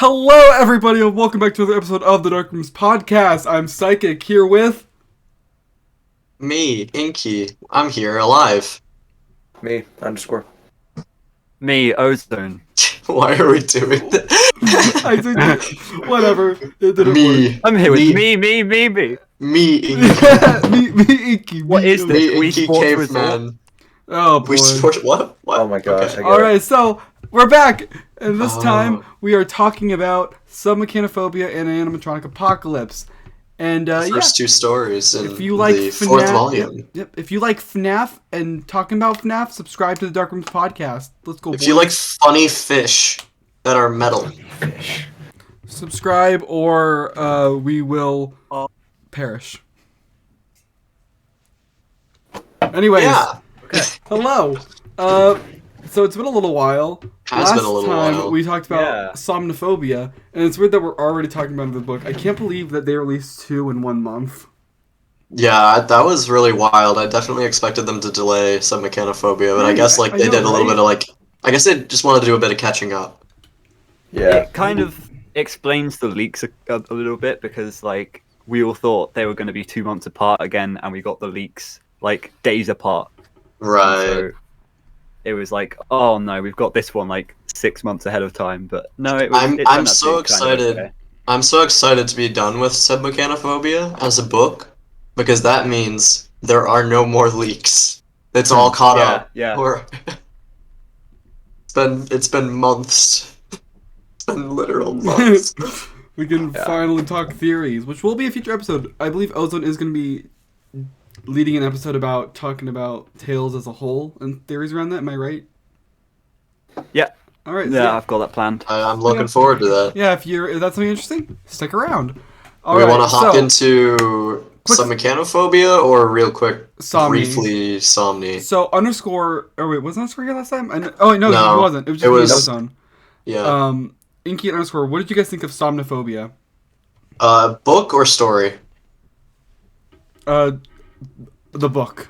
Hello, everybody, and welcome back to another episode of the Dark Rooms Podcast. I'm Psychic, here with... Me, Inky. I'm here, alive. Me, _ Me, Ozone. Why are we doing that? I think, whatever, it didn't Me. I'm here with me. Me, work. Inky. me, Inky. What is this? Me, Wii Inky Sports Resort? Caveman. Oh, boy. We sport what? Oh my gosh, Okay. I get Alright, so, we're back! And this Oh. time, we are talking about Submechanophobia and Animatronic Apocalypse. And, First two stories in if you like the FNaF, fourth volume. Yep. If you like FNaF and talking about FNaF, subscribe to the Dark Rooms Podcast. Let's go, If boys. you like funny fish that are metal. Subscribe or we will perish. Anyways, Yeah. hello. So it's been a little while. Has been a little time while. we talked about Yeah. Somnophobia, and it's weird that we're already talking about the book. I can't believe that they released 2 in 1 month. Yeah, that was really wild. I definitely expected them to delay Submechanophobia, but I Right, guess I they know, did a little right? bit of I guess they just wanted to do a bit of catching up. Yeah. It kind of explains the leaks a little bit because, like, we all thought they were going to be 2 months apart again, and we got the leaks, like, days apart. Right. So it was like, oh no, we've got this one, like, 6 months ahead of time. But no, it was. I'm it turned out to so be kind of excited. okay. I'm so excited to be done with Submechanophobia as a book, because that means there are no more leaks. It's all caught Yeah, up. yeah. Or it's been months. It's been literal months. We can finally talk theories, which will be a future episode. I believe Ozone is going to be leading an episode about talking about Tales as a whole and theories around that. Am I right? Yeah, All right. so yeah, I've got that planned. I'm looking forward to that. Yeah, if that's something interesting, stick around. All we right, want to hop so, into quick- Submechanophobia or real quick, Somni. briefly Somni. So underscore. Oh wait, wasn't underscore here last time? Oh wait, no, No, it wasn't. It was it just was- Ozone. Yeah. Inky and underscore. What did you guys think of Somnophobia? Book or story? The book.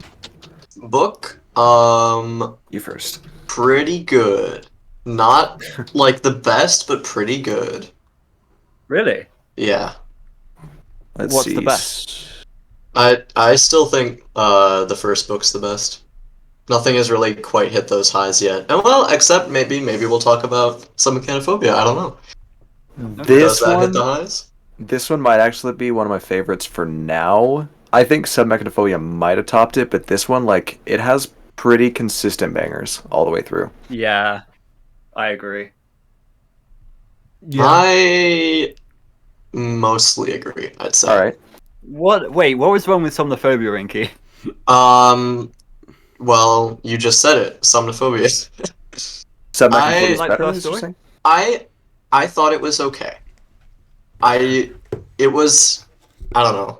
Book. You first. Pretty good. Not like the best, but pretty good. Really? Yeah. Let's What's see. the best? I still think the first book's the best. Nothing has really quite hit those highs yet. And well, except maybe we'll talk about Submechanophobia. I don't know. Does This that hit the one, highs? this one might actually be one of my favorites for now. I think Submechanophobia might have topped it, but this one, like, it has pretty consistent bangers all the way through. Yeah, I agree. Yeah. I mostly agree, I'd say. All right. What? Wait, what was wrong with Somnophobia, Inky? Well, you just said it. Somnophobia. Submechanophobia is like better, the is what you're story? saying? I thought it was okay. I don't know.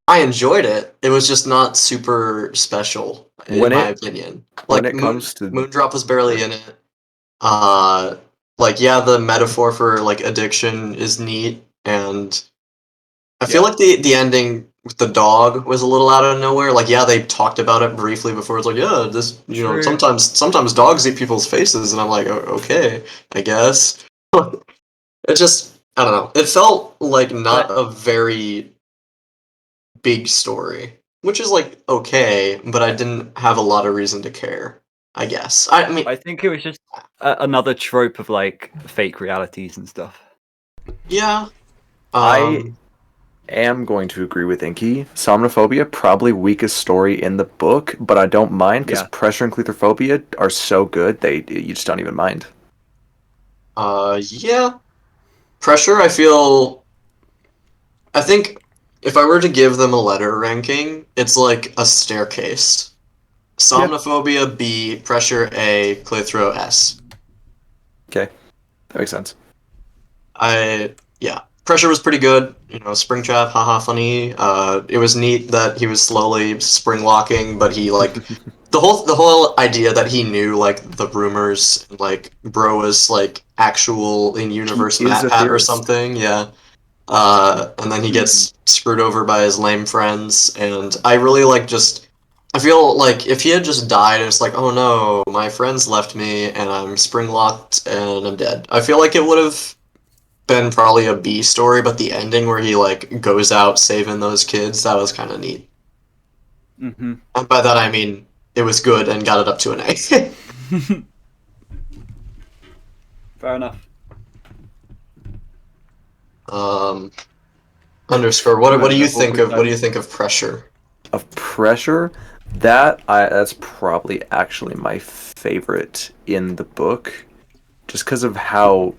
I enjoyed it. It was just not super special in my opinion. when it comes to- Moondrop was barely in it. Yeah, the metaphor for like addiction is neat, and I feel like the ending with the dog was a little out of nowhere. Like, yeah, they talked about it briefly before. It's like, yeah, this, True. sometimes dogs eat people's faces, and I'm like, okay, I guess. It just, I don't know. It felt like not a very big story, which is like okay, but I didn't have a lot of reason to care, I guess. I mean, I think it was just another trope of, like, fake realities and stuff. yeah. I am going to agree with Inky. Somnophobia, probably weakest story in the book, but I don't mind because Yeah. Pressure and Claustrophobia are so good, you just don't even mind. Yeah. Pressure, I think if I were to give them a letter ranking, it's like a staircase. Somnophobia B, Pressure A, Claustro S. Okay, that makes sense. Yeah. Pressure was pretty good. You know, Springtrap, haha, funny. It was neat that he was slowly spring locking, but he like the whole idea that he knew like the rumors, like bro was like actual in universe He is Mad a Hat or theorist. something, yeah. And then he gets screwed over by his lame friends, and I really like just. I feel like if he had just died, it's like, oh no, my friends left me, and I'm spring locked, and I'm dead. I feel like it would have been probably a B story, but the ending where he like goes out saving those kids, that was kind of neat. Mm-hmm. And by that I mean it was good and got it up to an A. Fair enough. Underscore. What do you think of Pressure? Of Pressure, that's probably actually my favorite in the book, just because of how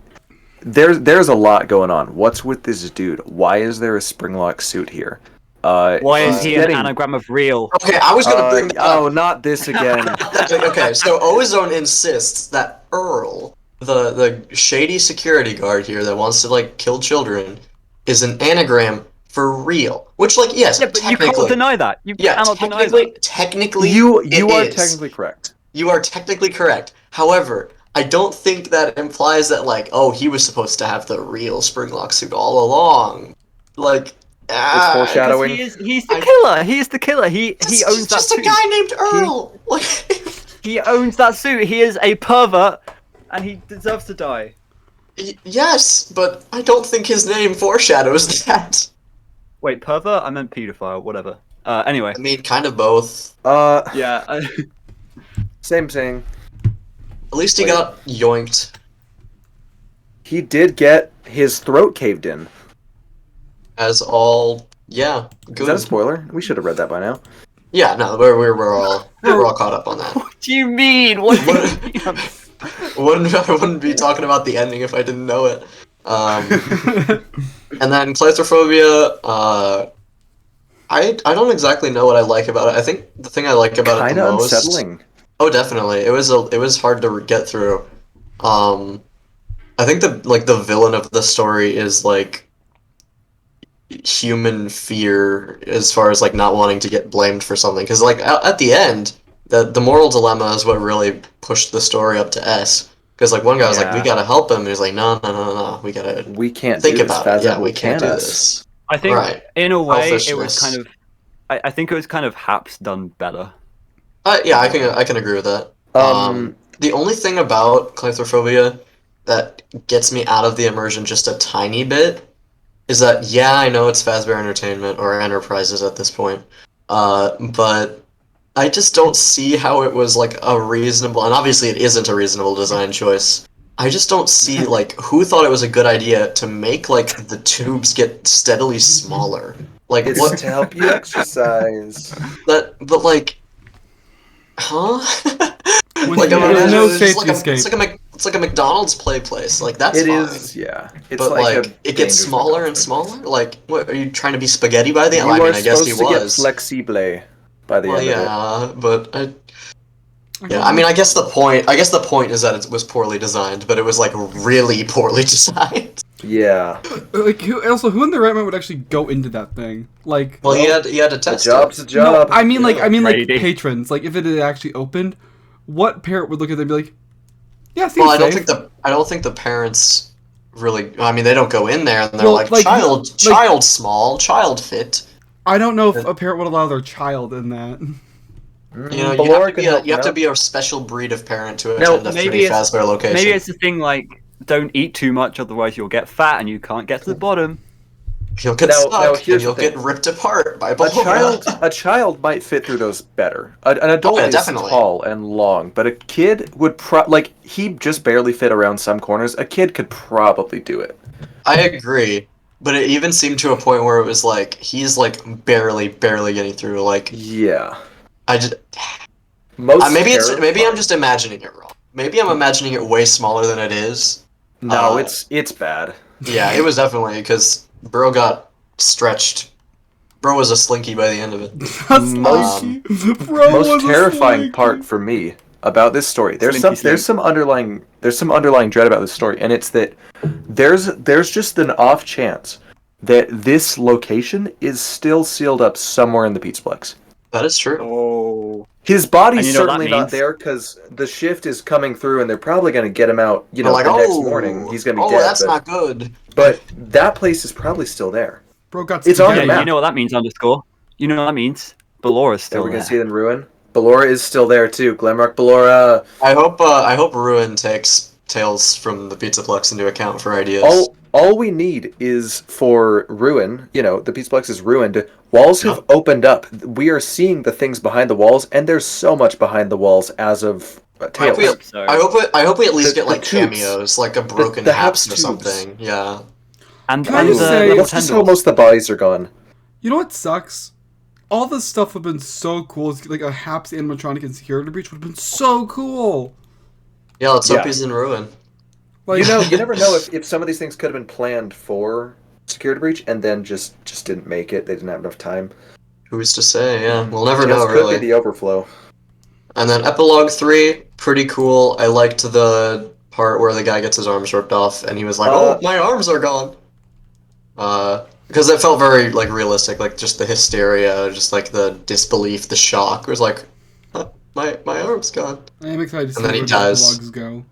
there's a lot going on. What's with this dude? Why is there a Springlock suit here? Why is he getting- an anagram of real? Okay, I was gonna bring that up. Oh, not this again. Okay, so Ozone insists that Earl, the shady security guard here that wants to like kill children, is an anagram for real. Which, like, yes, Yeah, but you can't deny that. You cannot deny that. Technically, you it are is. technically correct. You are technically correct. However, I don't think that implies that, like, oh, he was supposed to have the real Springlock suit all along. Like, It's foreshadowing. He's the killer. He's the killer. He owns that just suit. a guy named Earl. He owns that suit. He is a pervert, and he deserves to die. Yes, but I don't think his name foreshadows that. Wait, pervert? I meant pedophile. Whatever. Anyway. I mean, kind of both. Yeah. Same thing. At least he got yoinked. He did get his throat caved in. As all, yeah, good. Is that a spoiler? We should have read that by now. Yeah, no, we're all caught up on that. What do you mean? What do you mean? I wouldn't be talking about the ending if I didn't know it. And then Claustrophobia, I don't exactly know what I like about it. I think the thing I like about it the Kinda most... unsettling. Oh, definitely. It was hard to get through. I think the villain of the story is like human fear as far as like not wanting to get blamed for something, because like at the end the moral dilemma is what really pushed the story up to S, because like one guy was like, we gotta help him, and he's like, no, We can't think do this, about it. Yeah, Fazan, we can't do us. this. I think Right. in a way it was Selfishness. kind of. I think it was kind of Haps done better. Yeah, I can agree with that. The only thing about Claustrophobia that gets me out of the immersion just a tiny bit is that, yeah, I know it's Fazbear Entertainment or Enterprises at this point, but I just don't see how it was like a reasonable, and obviously it isn't a reasonable design choice. I just don't see like who thought it was a good idea to make like the tubes get steadily smaller. Like It's what? to help you exercise. But like, huh? Like Yeah, I'm there's no it's safety escape. it's like a McDonald's play place. Like that's It fine. is, yeah. It's But like, like, a it gets dangerous smaller and McDonald's. smaller. Like, what are you trying to be spaghetti by the end? You I are mean, I guess he supposed to get was. flexible by the Well, end of it. yeah, but yeah. I mean, I guess the point is that it was poorly designed, but it was like really poorly designed. Yeah. Like, who in their right mind would actually go into that thing? Like, Well, he had to A test job's it. a job. no, I mean like Brady. patrons. Like, if it had actually opened, what parent would look at them and be like, "Yeah, seems Well, I safe." don't think the parents really. I mean, they don't go in there and they're Well, like, like, child small, child fit. I don't know if a parent would allow their child in that. You know, you have to be a special breed of parent to No, attend a maybe free it's- Fazbear location. Maybe it's the thing like, don't eat too much, otherwise you'll get fat and you can't get to the bottom. You'll get Now, stuck and here's you'll the thing. get ripped apart by A Ballora. child might fit through those better. An adult yeah, is definitely. tall and long, but a kid would like he just barely fit around some corners. A kid could probably do it. I agree, but it even seemed to a point where it was like he's like barely getting through. Like Yeah. I just Most maybe terrifying- I'm just imagining it wrong. Maybe I'm imagining it way smaller than it is. No, it's bad. Yeah, it was definitely because Bro got stretched. Bro was a slinky by the end of it. That's Most- slinky. Bro was Most a terrifying slinky. part for me about this story. There's Slinky some underlying dread about this story, and it's that there's just an off chance that this location is still sealed up somewhere in the Pizzaplex. That is true. Oh. His body's And you know what that certainly not means? there because the shift is coming through, and they're probably going to get him out. You know, Like, the next morning he's going to be dead. that's but, not good. but that place is probably still there. Bro got It's on the spaghetti. map. You know what that means, underscore? You know what that means? Ballora's So still we're there. going to see it in Ruin. Ballora is still there too. Glamrock Ballora. I hope Ruin takes Tales from the Pizzaplex into account for ideas. all we need is for ruin. The Pizzaplex is ruined. Walls have opened up. We are seeing the things behind the walls, and there's so much behind the walls as of Tales. I hope we at least get like tubes. cameos, like a broken the haps Haps or tubes. something. Yeah. And Can I just say- Let's just hope most of the bodies are gone. You know what sucks? All this stuff would have been so cool. Like a Haps animatronic and security breach would have been so cool. Yeah, let's hope Yeah. he's in ruin. Like, You never know if some of these things could have been planned for security breach and then just didn't make it. They didn't have enough time. Who's to say? Yeah, we'll never know, Could really. be the overflow. And then Epilogue 3, pretty cool. I liked the part where the guy gets his arms ripped off, and he was like, "Oh, my arms are gone." Because it felt very like realistic, like just the hysteria, just like the disbelief, the shock. It was like, huh, my arm's gone. I am excited to see And then he where the dies. epilogues go.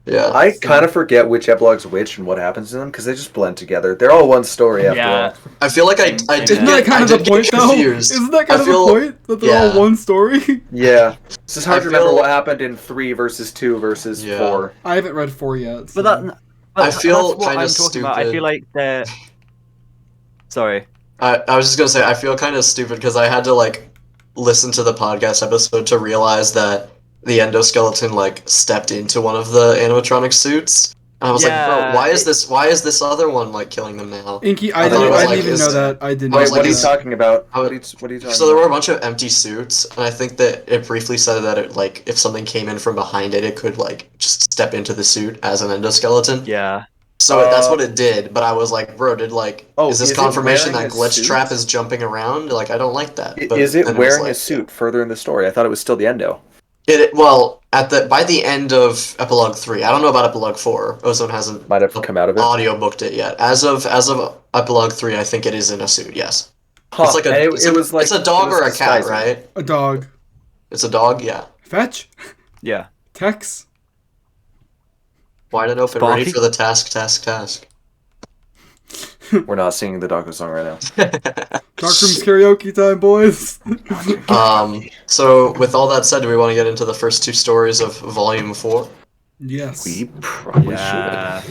Yeah. I kind of forget which epilogue's which and what happens to them because they just blend together. They're all one story after all. I feel like I Isn't did that get, kind I of the did point, get though? confused. Isn't that kind I of feel- the point? That they're all one story? Yeah. It's just hard I to remember feel- what happened in 3 versus 2 versus 4. I haven't read 4 yet. So. But I feel that's what kinda I'm talking about. I stupid. feel like they're. Sorry. I was just gonna say, I feel kind of stupid because I had to like listen to the podcast episode to realize that the endoskeleton like stepped into one of the animatronic suits. And I was like, bro, why is this other one like killing them now? Inky, I I thought didn't, it was I like didn't even his- know that. I didn't. I was Wait, what are you like, talking about? I What was- are you talking So there were about? a bunch of empty suits, and I think that it briefly said that it like if something came in from behind it, it could like just step into the suit as an endoskeleton. Yeah. So that's what it did. But I was like, bro, is is this it confirmation wearing that a Glitch suit? Trap is jumping around? Like, I don't like that. But Is it then wearing was a suit further in the story? I thought it was still the endo. Well, by the end of Epilogue 3, I don't know about Epilogue 4. Ozone hasn't Might have come out of it. audio booked it yet. As of Epilogue 3, I think it is in a suit. Yes. Huh, It's like and it's a dog it was or a cat, disguising. right? A dog. It's a dog. Yeah. Fetch? Yeah. Tex? Wide and open, Sparky? ready for the task. We're not singing the Doggo song right now. Darkroom's karaoke time, boys. So with all that said, do we want to get into the first 2 stories of Volume 4? Yes. We probably Yeah.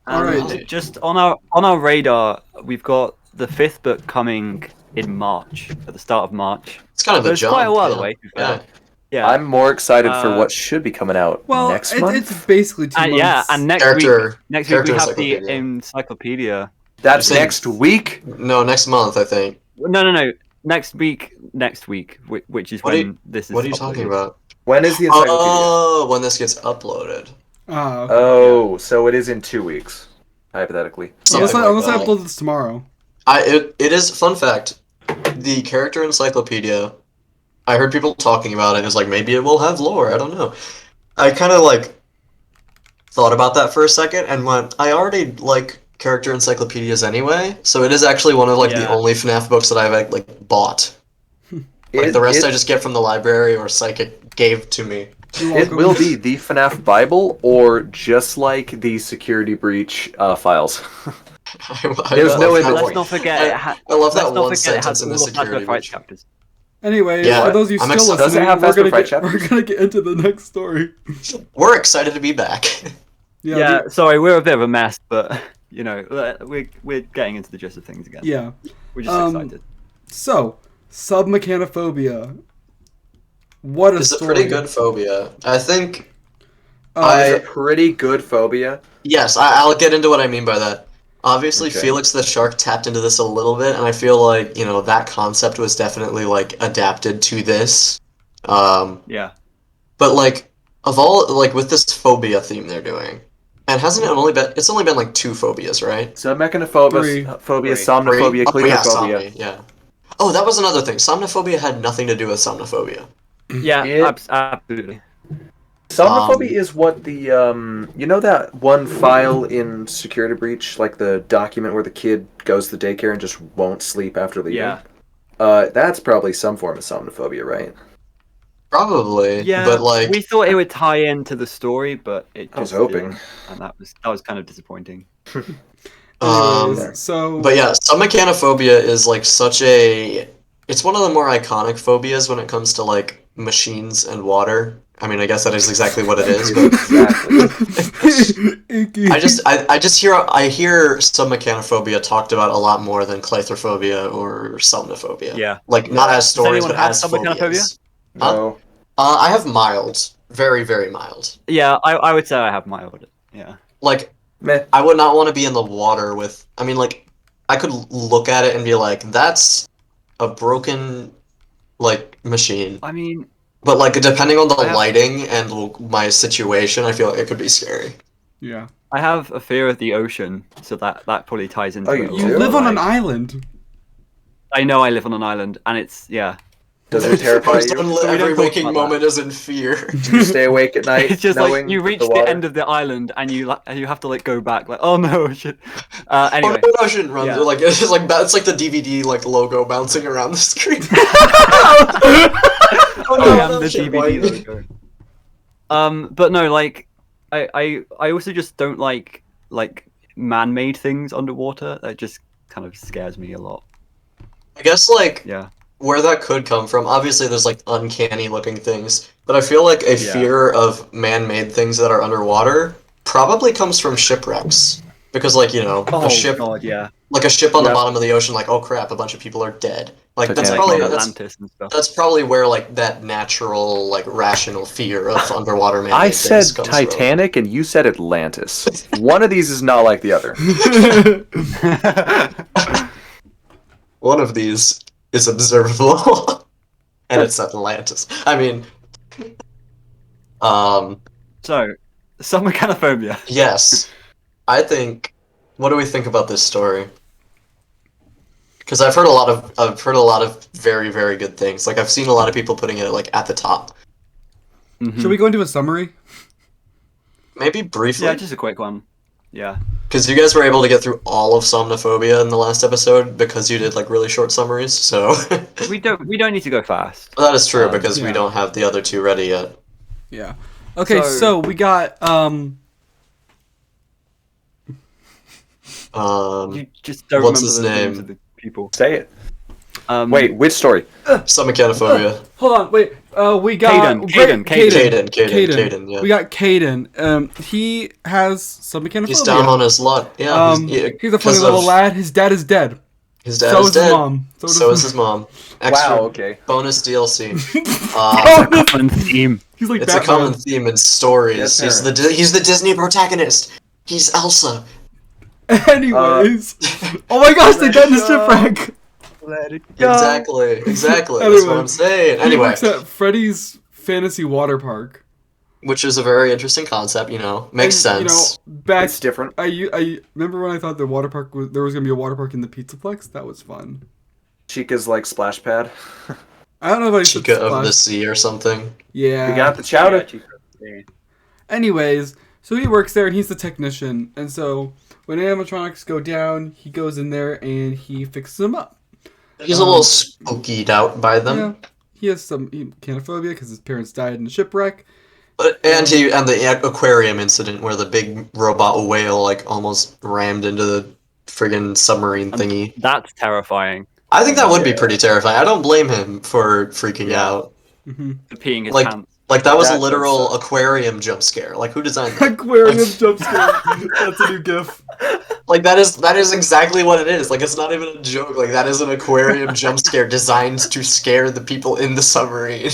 All right. Just on our radar, we've got the 5th book coming in March, at the start of March. It's kind of So a it's jump. quite a while yeah. away. To be Yeah. fair. Yeah. I'm more excited for Uh, what should be coming out Well, next month. it's basically 2 months. Yeah, and next Character week we have the encyclopedia. encyclopedia. That's I think- next week. No, next month I think. No. Next week, which is What are when you- this is. What are you uploaded. talking about? When is the encyclopedia? Oh, when this gets uploaded. Ah, okay. Oh, so it is in 2 weeks, hypothetically. Something Unless like I that. upload this tomorrow. It is fun fact. The character encyclopedia. I heard people talking about it. It's like maybe it will have lore. I don't know. I kind of like thought about that for a second and went. I already like character encyclopedias anyway, so it is actually one of like the Yeah. only FNaF books that I've like bought. Like the rest I just get from the library or Psychic gave to me. You're It welcome. will be the FNaF Bible, or just like the security breach files. There's no in Let's not forget. I love that let's not one forget it has sentence in all the the Flashback security Fight breach. chapters. Anyway, Yeah, for those of you I'm still excited. Does it listening, have we're Faster gonna, Fight get, chapters? we're gonna get into the next story. We're excited to be back. Yeah, sorry, we're a bit of a mess, but you know, we're getting into the gist of things again. Yeah. We're just excited. So, Submechanophobia. What a It's a story. pretty good phobia. I think. It's a pretty good phobia. Yes, I'll get into what I mean by that. Obviously, Okay. Felix the Shark tapped into this a little bit, and I feel like, that concept was definitely, like, adapted to this. Yeah. But, like, of all, like, with this phobia theme they're doing, and hasn't it it's only been, like, 2 phobias, right? Submechanophobia, phobia, Three. somnophobia, Oh, yeah, clicophobia. Somni, yeah. Oh, that was another thing. Somnophobia had nothing to do with somnophobia. Yeah, It- absolutely. Somnophobia is what the that one file in Security Breach, like the document where the kid goes to the daycare and just won't sleep after leaving. Yeah. That's probably some form of somnophobia, right? Probably. Yeah, But, like, we thought it would tie into the story, but it just I was hoping. didn't, and that was kind of disappointing. Anyways, so But yeah, Submechanophobia is like it's one of the more iconic phobias when it comes to like machines and water. I mean, I guess that is exactly what it is. But Exactly. I hear Submechanophobia talked about a lot more than Claustrophobia or Somnophobia. Yeah. Like not as Does stories, anyone but have as Submechanophobia? phobias. No. I have mild, very very mild. Yeah, I would say I have mild. Yeah. Like Meh. I would not want to be in the water with. I mean, like I could look at it and be like, that's a broken like machine. I mean, But like depending on the I have- lighting and my situation, I feel like it could be scary. Yeah. I have a fear of the ocean, so that probably ties into Oh, it. you a You do? lot, live on an like- island. I know I live on an island, and it's Does it terrify you? Ozone, we don't every talk waking about that. moment is in fear. Do you stay awake at night? It's just like knowing you reach the the water? end of the island and you have to like go back. Like, oh no, shit. Anyway, Oh no, I shouldn't run. Yeah. Like it's like the DVD like logo bouncing around the screen. Oh I am no, the shit, DVD boy. logo. But no, like I also just don't like man-made things underwater. That just kind of scares me a lot. I guess like Yeah. where that could come from. Obviously, there's like uncanny looking things, but I feel like a Yeah. fear of man-made things that are underwater probably comes from shipwrecks. Because like a ship, God, yeah. like a ship on the Yeah. bottom of the ocean, like oh crap, a bunch of people are dead. Like that's Titanic probably moment. Atlantis and stuff. that's probably where like that natural like rational fear of underwater man-made I said things comes Titanic and you said Atlantis. One of these is not like the other. from. One of these is observable, and it's Atlantis. I mean, So, Submechanophobia. yes. I think. What do we think about this story? Because I've heard a lot of very very good things. Like I've seen a lot of people putting it like at the top. Mhm. Should we go into a summary? Maybe briefly, Yeah, just a quick one. Yeah. because you guys were able to get through all of Somnophobia in the last episode because you did like really short summaries. So We don't need to go fast. that is true because we yeah. don't have the other two ready yet. Yeah. Okay, So- so we got You just don't What's remember his the names name? of the people. Say it. Um, Wait, which story? Submechanophobia. hold on, wait. We got Caden. Caden, yeah. We got Caden. He has Submechanophobia. He's down on his luck. Yeah, He's a funny little lad. His dad is dead. His dad So is is his dead. mom. So is his mom. Extra Wow, okay. bonus DLC. common theme. He's like It's a Batman. common theme in stories. Yes, He's the Disney protagonist. He's Elsa. Anyways. Oh my gosh, they got in the shipwreck. Let it Exactly. That's Anyway. what I'm saying. He Anyway, works at Freddy's Fantasy Water Park. which is a very interesting concept. Makes And, sense. Back It's different. I remember when I thought the water park there was gonna be a water park in the Pizzaplex. That was fun. Chica's like splash pad. I don't know if I said Chica of splash. the Sea or something. Yeah. We got the chowder. Anyways, so he works there and he's the technician. And so when animatronics go down, he goes in there and he fixes them up. He's a little spookied out by them. Yeah. He has some canophobia because his parents died in a shipwreck. And the aquarium incident where the big robot whale like almost rammed into the friggin' submarine thingy. That's terrifying. I think that would be pretty terrifying. I don't blame him for freaking out. Mm-hmm. For peeing his Like- pants. Like that was That a literal does aquarium jump scare. Like who designed that? Aquarium jump scare. That's a new gif. Like that is exactly what it is. Like it's not even a joke. Like that is an aquarium jump scare designed to scare the people in the submarine.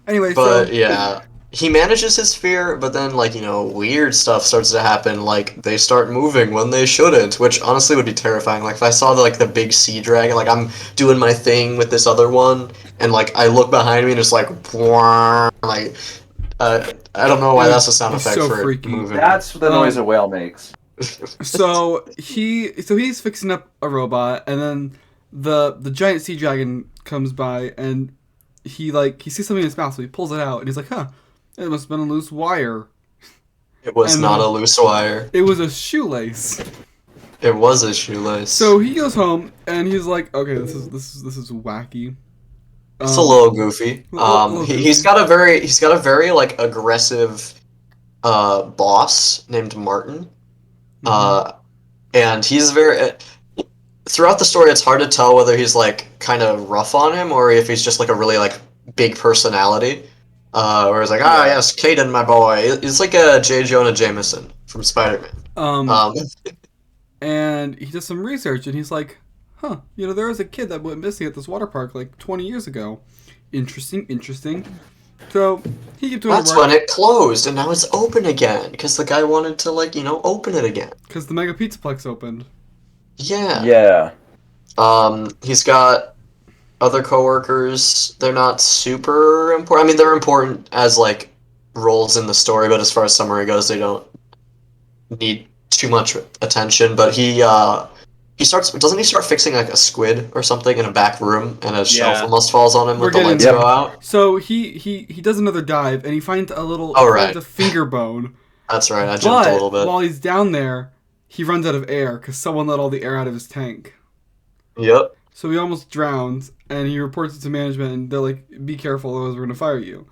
Anyway, But so yeah, he manages his fear, but then weird stuff starts to happen. Like they start moving when they shouldn't, which honestly would be terrifying. Like if I saw the big sea dragon, like I'm doing my thing with this other one, and like I look behind me and it's like, like I don't know why that's a sound It's effect so for freaky. it moving. That's the noise a whale makes. So he's fixing up a robot, and then the giant sea dragon comes by, and he sees something in his mouth, so he pulls it out, and he's like, "Huh, it must have been a loose wire." It was And not a loose wire. It was a shoelace. It was a shoelace. So he goes home, and he's like, "Okay, this is wacky." It's a little goofy. little goofy. He's got a very like aggressive boss named Martin. And he's very throughout the story it's hard to tell whether he's like kind of rough on him or if he's just like a really like big personality. Where it's like, Yeah. yes, Caden, my boy. It's like a J. Jonah Jameson from Spider-Man. And he does some research, and he's like, huh, there was a kid that went missing at this water park like 20 years ago. Interesting. So he keeps doing That's when it closed, and now it's open again, because the guy wanted to, open it again. Because the Mega Pizzaplex opened. Yeah. Yeah. He's got other coworkers. They're not super important. I mean, they're important as, roles in the story, but as far as summary goes, they don't need too much attention. But doesn't he start fixing a squid or something in a back room, and a shelf almost falls on him with the lights go out? So he does another dive, and he finds a finger bone. That's right, I jumped a little bit. While he's down there, he runs out of air because someone let all the air out of his tank. Yep. So he almost drowns, and he reports it to management, and they're like, be careful, otherwise we're going to fire you.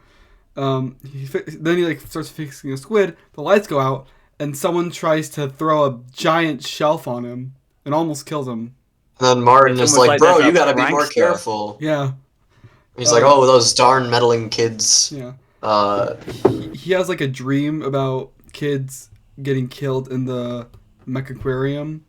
Then he starts fixing a squid, the lights go out, and someone tries to throw a giant shelf on him and almost kills him. And then Martin is like, bro, you gotta be more careful. Yeah. He's like, oh, those darn meddling kids. Yeah. He has a dream about kids getting killed in the mech aquarium.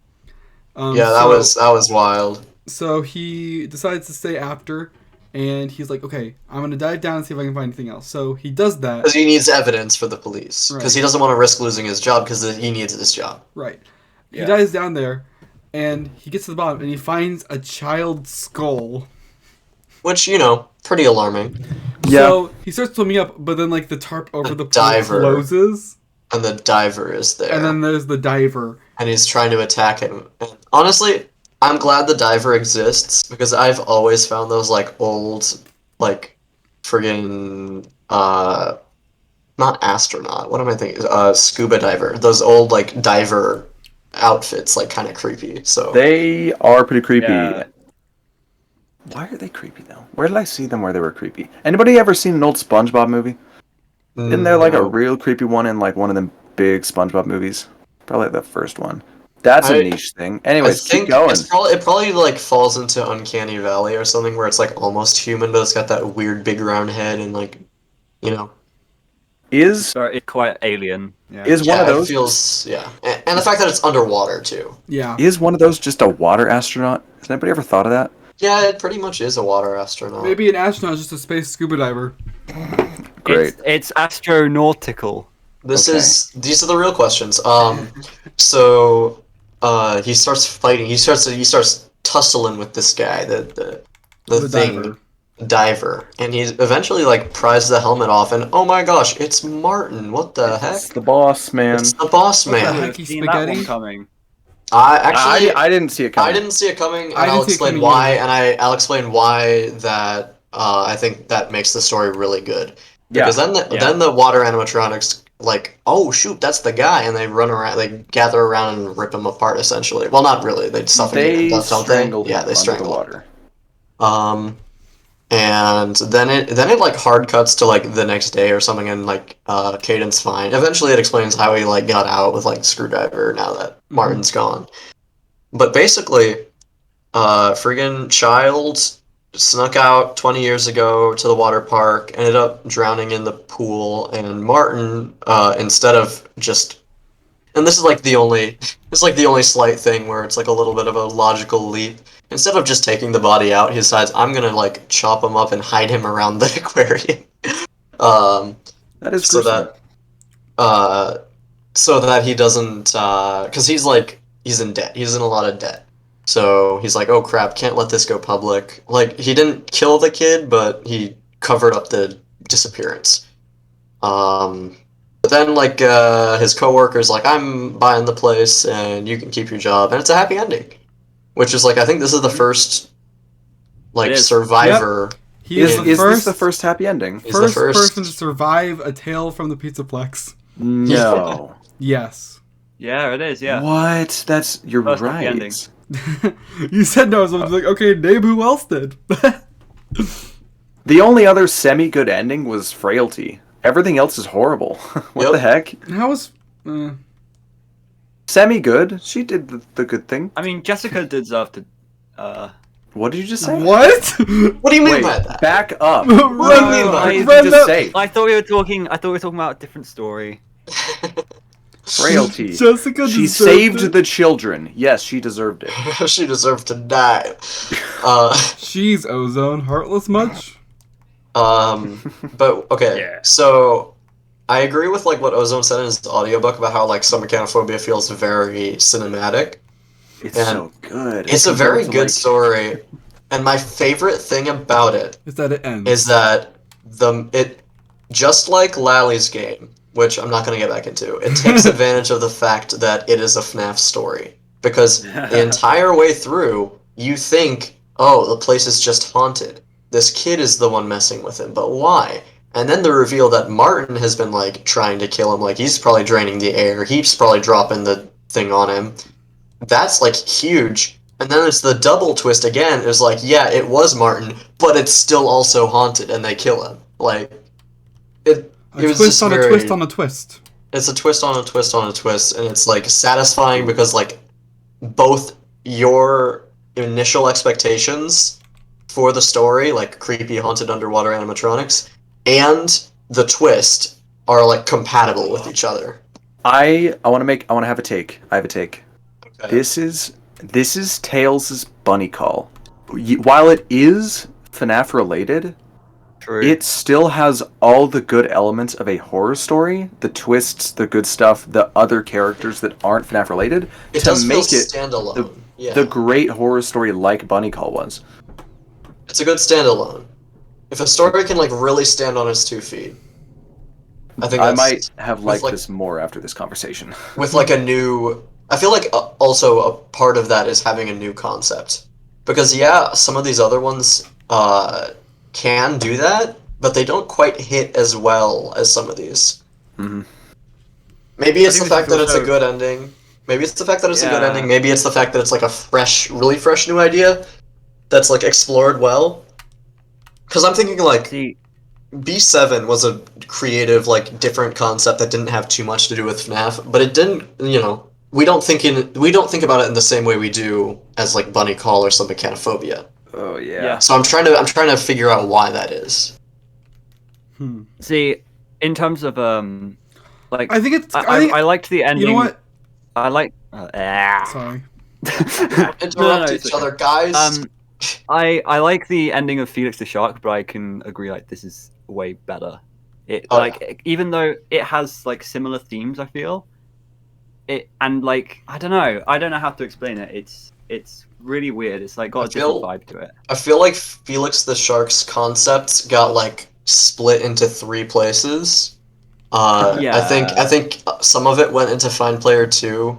That was wild. So he decides to stay after, and he's like, okay, I'm going to dive down and see if I can find anything else. So he does that. Because he needs evidence for the police. Because he doesn't want to risk losing his job, because he needs this job. Right. He dives down there, and he gets to the bottom, and he finds a child's skull. Which, pretty alarming. Yeah. So he starts swimming up, but then the tarp over the pool diver closes. And the diver is there. And then there's the diver. And he's trying to attack him. And honestly, I'm glad the diver exists, because I've always found those old, friggin' not astronaut. What am I thinking? Scuba diver. Those old diver outfits kind of creepy. So they are pretty creepy. Yeah. Why are they creepy though? Where did I see them where they were creepy? Anybody ever seen an old SpongeBob movie? Isn't there a real creepy one in one of them big SpongeBob movies? Probably the first one. That's a niche thing. Anyways, keep going. It probably falls into Uncanny Valley or something where it's almost human, but it's got that weird big round head and Is it's quite alien. Yeah. Is one of those? It feels and the fact that it's underwater too. Yeah. Is one of those just a water astronaut? Has anybody ever thought of that? Yeah, it pretty much is a water astronaut. Maybe an astronaut is just a space scuba diver. Great. It's astronautical. These are the real questions. So he starts fighting. He starts tussling with this guy, the thing, diver, and he eventually pries the helmet off, and oh my gosh, it's Martin! What the heck? It's the boss man. It's the boss man. Heck, Seen that one coming. I didn't see it coming. I didn't see it coming, and I'll explain why. And I'll explain why that I think that makes the story really good. Because then the water animatronics oh shoot, that's the guy, and they run around, they gather around and rip him apart essentially. Well, not really. They suffocate him, don't they? Yeah, they strangle water. And then it hard cuts to the next day or something, and Caden's fine. Eventually, it explains how he got out with screwdriver now that Martin's gone. But basically, friggin' child snuck out 20 years ago to the water park, ended up drowning in the pool, and Martin, instead of just, and this is the only slight thing where it's a little bit of a logical leap. Instead of just taking the body out, he decides, I'm gonna chop him up and hide him around the aquarium. That is so that he doesn't, because he's in debt. He's in a lot of debt. So he's like, oh crap, can't let this go public. He didn't kill the kid, but he covered up the disappearance. But then his coworker's I'm buying the place and you can keep your job, and it's a happy ending. Which is I think this is the first survivor. Yep. He is the first happy ending. He's the first person to survive a tale from the Pizzaplex. No. Yes. Yeah, it is. Yeah. What? You're first right. Happy ending. You said no, so I was okay, name who else did. The only other semi-good ending was Frailty. Everything else is horrible. What the heck? How was... Semi-good. She did the good thing. I mean, Jessica deserved to... What did you just say? What? What do you mean Wait, by that? back up. What do you mean by What did Run you that- just say? I thought we were talking about a different story. Frailty. Jessica She deserved saved it. the children. Yes, she deserved it. She deserved to die. Jeez, Ozone, heartless much? But okay, Yeah. so I agree with like what Ozone said in his audiobook about how like Submechanophobia feels very cinematic. It's And so good. It's a Compared very to, good like- story, and my favorite thing about it Is that it ends. is that it just like Lally's game, which I'm not going to get back into, it takes advantage of the fact that it is a FNaF story. Because the entire way through, you think, oh, the place is just haunted. This kid is the one messing with him, but why? And then the reveal that Martin has been, like, trying to kill him, like, he's probably draining the air, he's probably dropping the thing on him. That's, like, huge. And then it's the double twist again, it's like, yeah, it was Martin, but it's still also haunted, and they kill him. Like, it was twist just on very... a twist on a twist. It's a twist on a twist on a twist, and it's, like, satisfying because, like, both your initial expectations for the story, like creepy haunted underwater animatronics, and the twist are like compatible with each other. I want to have a take. I have a take. Okay. This is Tails' bunny call. While it is FNaF related, True. it still has all the good elements of a horror story, the twists, the good stuff, the other characters that aren't FNaF related, It to does feel make it standalone. Yeah. the great horror story like Bunny Call was. It's a good standalone. If a story can like really stand on its 2 feet, I think I that's, might have liked like- this more after this conversation. with like a new. I feel like also a part of that is having a new concept, because yeah, some of these other ones can do that, but they don't quite hit as well as some of these. Mhm. Maybe it's the think this fact is that it's a also- good ending. Maybe it's the fact that it's a good Yeah. ending. Maybe it's the fact that it's like a fresh, really fresh new idea that's like explored well. Because I'm thinking like See, B7 was a creative, like different concept that didn't have too much to do with FNAF, but it didn't. You know, we don't think about it in the same way we do as like Bunny Call or Submechanophobia. Oh yeah. Yeah. So I'm trying to figure out why that is. see, in terms of like I think it's. I liked the ending. You know what? I like. Sorry. Interrupt each other, guys. I like the ending of Felix the Shark, but I can agree like this is way better. It Oh, like even though it has like similar themes, I feel it and like I don't know how to explain it. It's really weird. It's like got I a different feel- vibe to it. I feel like Felix the Shark's concepts got like split into 3 places. Yeah. I think some of it went into Find Player 2.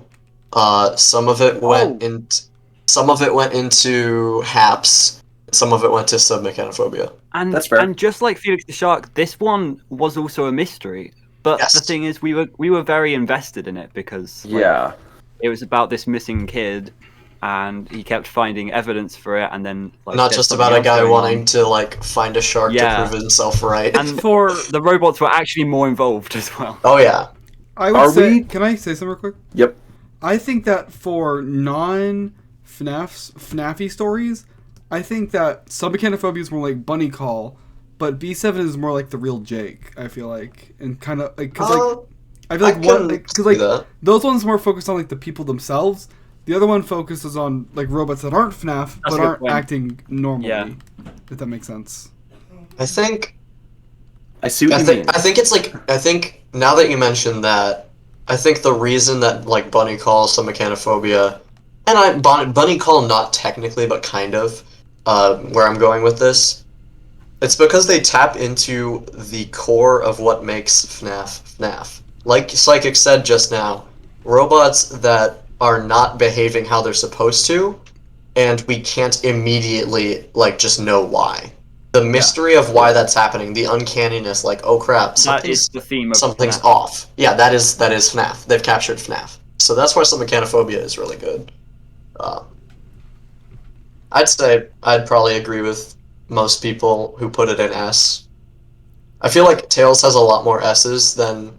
Some of it went into Haps. Some of it went to Submechanophobia. And That's fair. and just like Felix the Shark, this one was also a mystery. But Yes. the thing is, we were very invested in it because like, Yeah. it was about this missing kid, and he kept finding evidence for it, and then like Not there's just something about a else guy going wanting on. to like find a shark Yeah. to prove himself right. And for the robots were actually more involved as well. Oh yeah. I would Are say. we- Can I say something real quick? Yep. I think that for FNAFy stories, I think that Submechanophobia is more like Bunny Call, but B7 is more like the real Jake. I feel like, and kind of like because like I feel like one because like that. those ones more focused on like the people themselves. The other one focuses on like robots that aren't FNAF That's but a good aren't point. acting normally. Yeah. If that makes sense. I think I see what you mean. I think now that you mentioned that, I think the reason that like Bunny Call, Submechanophobia, and Bunny Call not technically but kind of, where I'm going with this, it's because they tap into the core of what makes FNAF. Like Psychic said just now, robots that are not behaving how they're supposed to, and we can't immediately like just know why. The mystery of why that's happening, the uncanniness, like, oh crap, That is the theme of something's FNAF. off. Yeah, that is FNAF. They've captured FNAF. So that's why Submechanophobia is really good. I'd say I'd probably agree with most people who put it in S. I feel like Tails has a lot more S's than...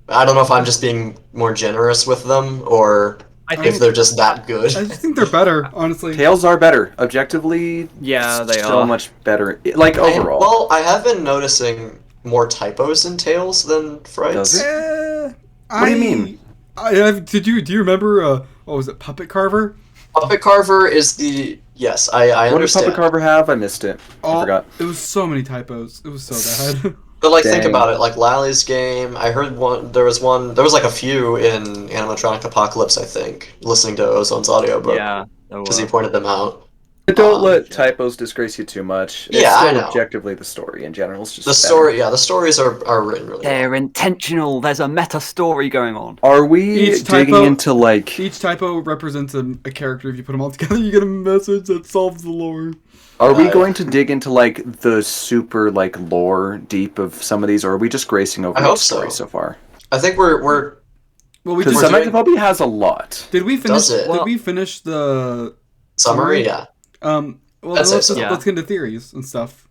I don't know if I'm just being more generous with them, or... I if think they're just that good. I just think they're better, honestly. Tales are better. Objectively, yeah, they so are. much better. Like, overall. I have been noticing more typos in Tales than Frights. Does it? What do you mean? Do you remember? What was it? Puppet Carver. Puppet Carver is the yes. I What did understand. Puppet Carver have? I missed it. I forgot. It was so many typos. It was so bad. But like, think Dang. about it. Like Lally's game, I heard one. There was like a few in Animatronic Apocalypse. I think listening to Ozone's audiobook Yeah, there because he were. pointed them out. But don't let yeah. typos disgrace you too much. It's Yeah, I still know. objectively the story in general. It's just The better. story, yeah, the stories are written really well. They're intentional. There's a meta story going on. Are we Each digging typo- into like? Each typo represents a character. If you put them all together, you get a message that solves the lore. Are we going to dig into like the super like lore deep of some of these, or are we just gracing over I each hope story so. so far? I think we're Well, we Because just doing- Submechanophobia has a lot. did we finish? Does it? Did we finish the summary, yeah. Well, I'd say let's so. Yeah. let's get into theories and stuff.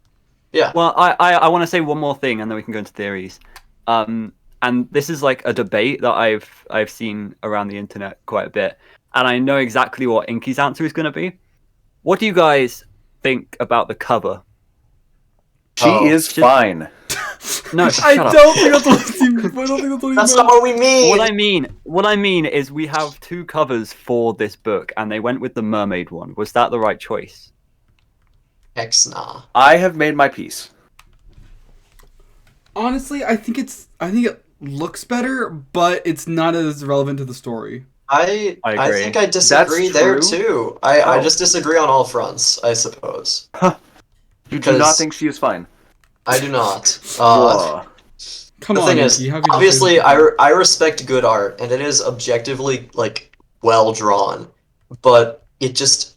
Yeah. Well, I want to say one more thing, and then we can go into theories. And this is like a debate that I've seen around the internet quite a bit, and I know exactly what Inky's answer is going to be. What do you guys think about the cover? She is Just- fine. No, I shut up. don't think that's what he I don't think that's what he That's meant. not what we mean. What I mean is we have two covers for this book, and they went with the mermaid one. Was that the right choice? Hex nah. I have made my peace. Honestly, I think it looks better, but it's not as relevant to the story. I agree. think I disagree That's there true. too. I Oh. just disagree on all fronts, I suppose. You do not Because- think she is fine? I do not. Whoa. Come The on, thing Nikki, is, how could you say obviously, that? I respect good art, and it is objectively like well drawn, but it just,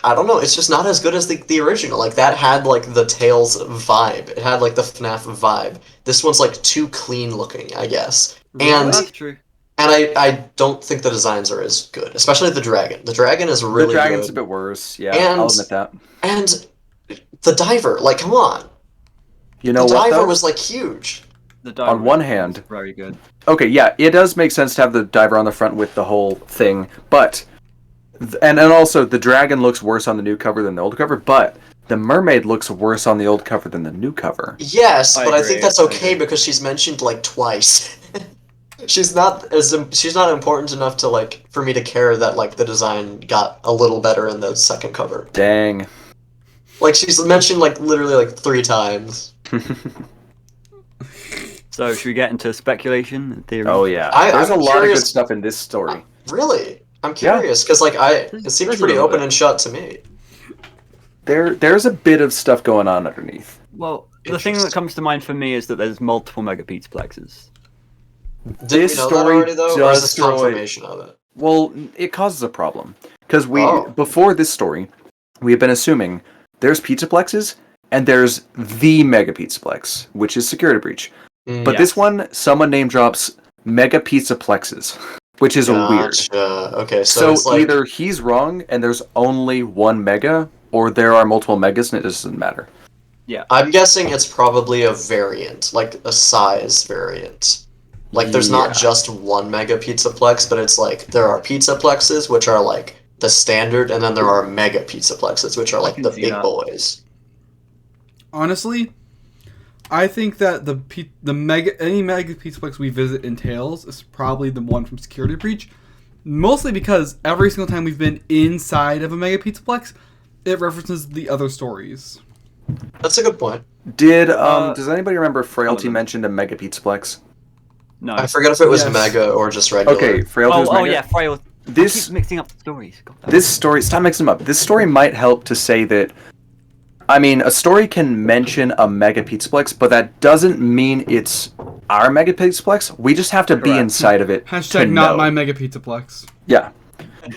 I don't know, it's just not as good as the original. Like that had like the Tales vibe. It had like the FNaF vibe. This one's like too clean looking, I guess. And That's true. and I don't think the designs are as good, especially the dragon. The dragon is really The dragon's good. a bit worse. Yeah, And- I'll admit that. And the diver, like, come on. You know the what? diver Though? was like huge. The On one diver hand- is very good. Okay, yeah, it does make sense to have the diver on the front with the whole thing, but and also the dragon looks worse on the new cover than the old cover, but the mermaid looks worse on the old cover than the new cover. Yes, I but I agree, think that's I okay agree. because she's mentioned like twice. she's not important enough to like for me to care that like the design got a little better in the second cover. Dang. Like she's mentioned like literally like 3 times. So should we get into speculation and theory? Oh yeah, I'm there's a lot of good curious- stuff in this story. Really? I'm Yeah. curious because like it There's seems a pretty little open bit. and shut to me. There's a bit of stuff going on underneath. Well, the thing that comes to mind for me is that there's multiple mega plexes. Did This we know story that already though, or does is this throw it- confirmation of it? Well, it causes a problem because Oh. before this story, we have been assuming there's pizzaplexes and there's the mega pizzaplex, which is Security Breach. But Yes. this one, someone name drops mega pizzaplexes, which is weird. Gotcha. Okay, so, So it's like either he's wrong and there's only one mega, or there are multiple megas and it doesn't matter. I'm guessing it's probably a variant, like a size variant. Like there's Yeah. not just one mega pizzaplex, but it's like there are pizzaplexes, which are like the standard, and then there are mega pizzaplexes, which are like can the see big that. boys. Honestly, I think that any mega pizzaplex we visit in Tales is probably the one from Security Breach. Mostly because every single time we've been inside of a mega pizzaplex, it references the other stories. That's a good point. Does anybody remember Frailty them. mentioned a mega pizzaplex? No. I forget if it was Yes. mega or just regular. Okay, Frailty was Oh mega. yeah, Frail. I This keep mixing up the stories. God damn it. this story, stop mixing them up. This story might help to say that, I mean, a story can mention a mega pizzaplex, but that doesn't mean it's our mega pizzaplex. We just have to be Correct. inside of it to Hashtag not know. my mega pizzaplex. Yeah.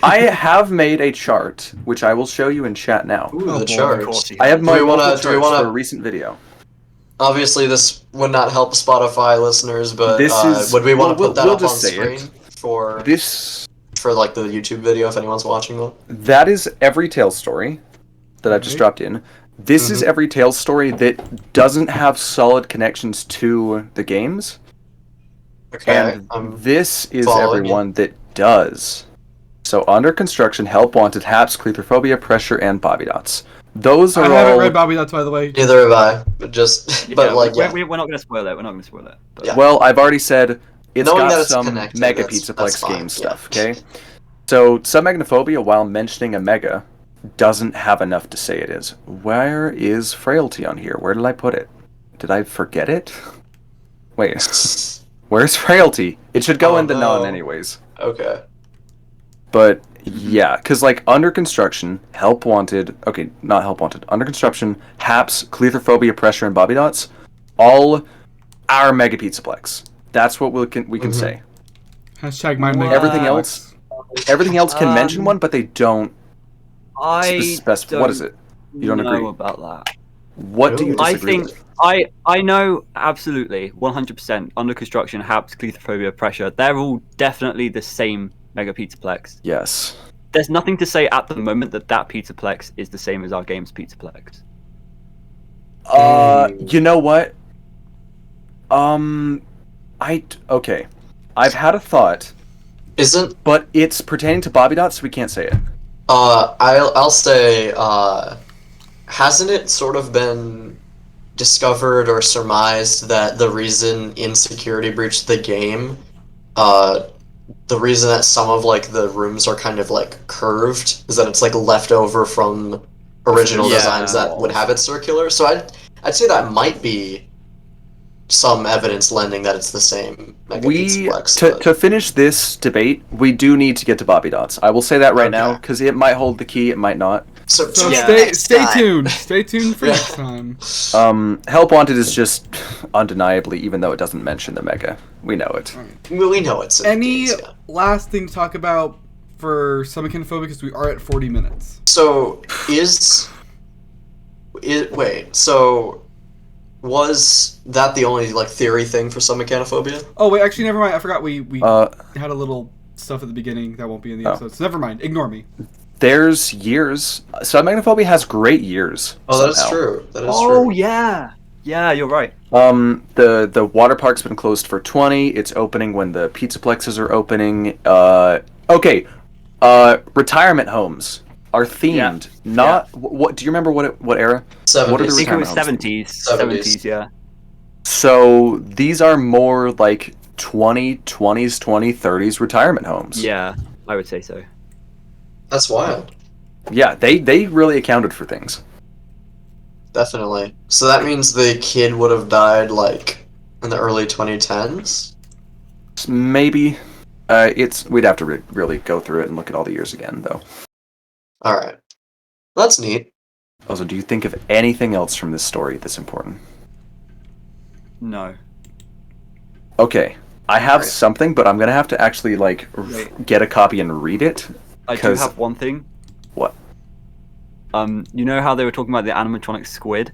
I have made a chart, which I will show you in chat now. Ooh, Oh, the boy. charts. Of course he I have has. my Do we wanna- multiple do we charts wanna- for a recent video. Obviously, this would not help Spotify listeners, but This is- would we want to we'll- put that we'll up on just say screen it. for This like the YouTube video if anyone's watching that? That is every Tales story that I've just Okay. dropped in. This is every Tales story that doesn't have solid connections to the games. Okay. And this is following everyone that does. So under construction, help wanted, haps, claustrophobia, pressure, and bobby dots. Those are I all. haven't read Bobby Dots, by the way. Neither have I. But just, Yeah, but like, yeah. we're not going to spoil it. We're not going to spoil it. But... Yeah. Well, I've already said it's Knowing got that it's some connected, mega that's Pizzaplex fine, game yeah. stuff. Okay. So Submechanophobia, while mentioning a mega, doesn't have enough to say it is. Where is frailty on here? Where did I put it? Did I forget it? Wait. Where's frailty? It should go Oh, in the no. none anyways. Okay. But yeah, because like under construction, help wanted. Okay, not help wanted. Under construction, haps, claustrophobia, pressure, and bobby dots, all are mega Pizzaplex. That's what we can say. Hashtag my mega Everything Pizzaplex. Everything else can mention one, but they don't. I specify. What is it? You don't know agree? about that. What do you I disagree I think with? I know absolutely 100% under construction, haps, claustrophobia, pressure. They're all definitely the same mega Pizzaplex. Yes. There's nothing to say at the moment that Pizzaplex is the same as our game's Pizzaplex. You know what? Okay. I've had a thought, Isn't but it's pertaining to bobby dots, so we can't say it. I'll say hasn't it sort of been discovered or surmised that the reason Insecurity breached the game, the reason that some of like the rooms are kind of like curved is that it's like left over from original Yeah. designs that would have it circular. So I'd say that might be some evidence lending that it's the same Mega Pizzaplex, but- To finish this debate, we do need to get to bobby dots. I will say that right now Okay. because it might hold the key, it might not. So So tune in stay next stay time. tuned. Stay tuned for Yeah. next time. Help wanted is just undeniably, even though it doesn't mention the mega. We know it. We know it's in Any games, yeah. last thing to talk about for Submechanophobia, because we are at 40 minutes. So wait, so was that the only like theory thing for Submechanophobia? Oh wait, actually never mind. I forgot we Uh, had a little stuff at the beginning that won't be in the Oh. episode. So never mind. Ignore me. There's years. Submechanophobia has great years. Oh, that is somehow. true. That is Oh true. yeah, you're right. The water park's been closed for 20. It's opening when the pizzaplexes are opening. Okay. Retirement homes are themed. Not what? Do you remember what era? 70s. What are the I think it was retirement homes? 70s, yeah. So these are more like 2020s, 2030s retirement homes. Yeah, I would say so. That's wild. Yeah, they really accounted for things. Definitely. So that means the kid would have died like in the early 2010s? Maybe. We'd have to really go through it and look at all the years again, though. Alright. That's neat. Also, do you think of anything else from this story that's important? No. Okay, I have Right. something, but I'm gonna have to actually Wait. get a copy and read it. I do 'Cause- have one thing. What? You know how they were talking about the animatronic squid?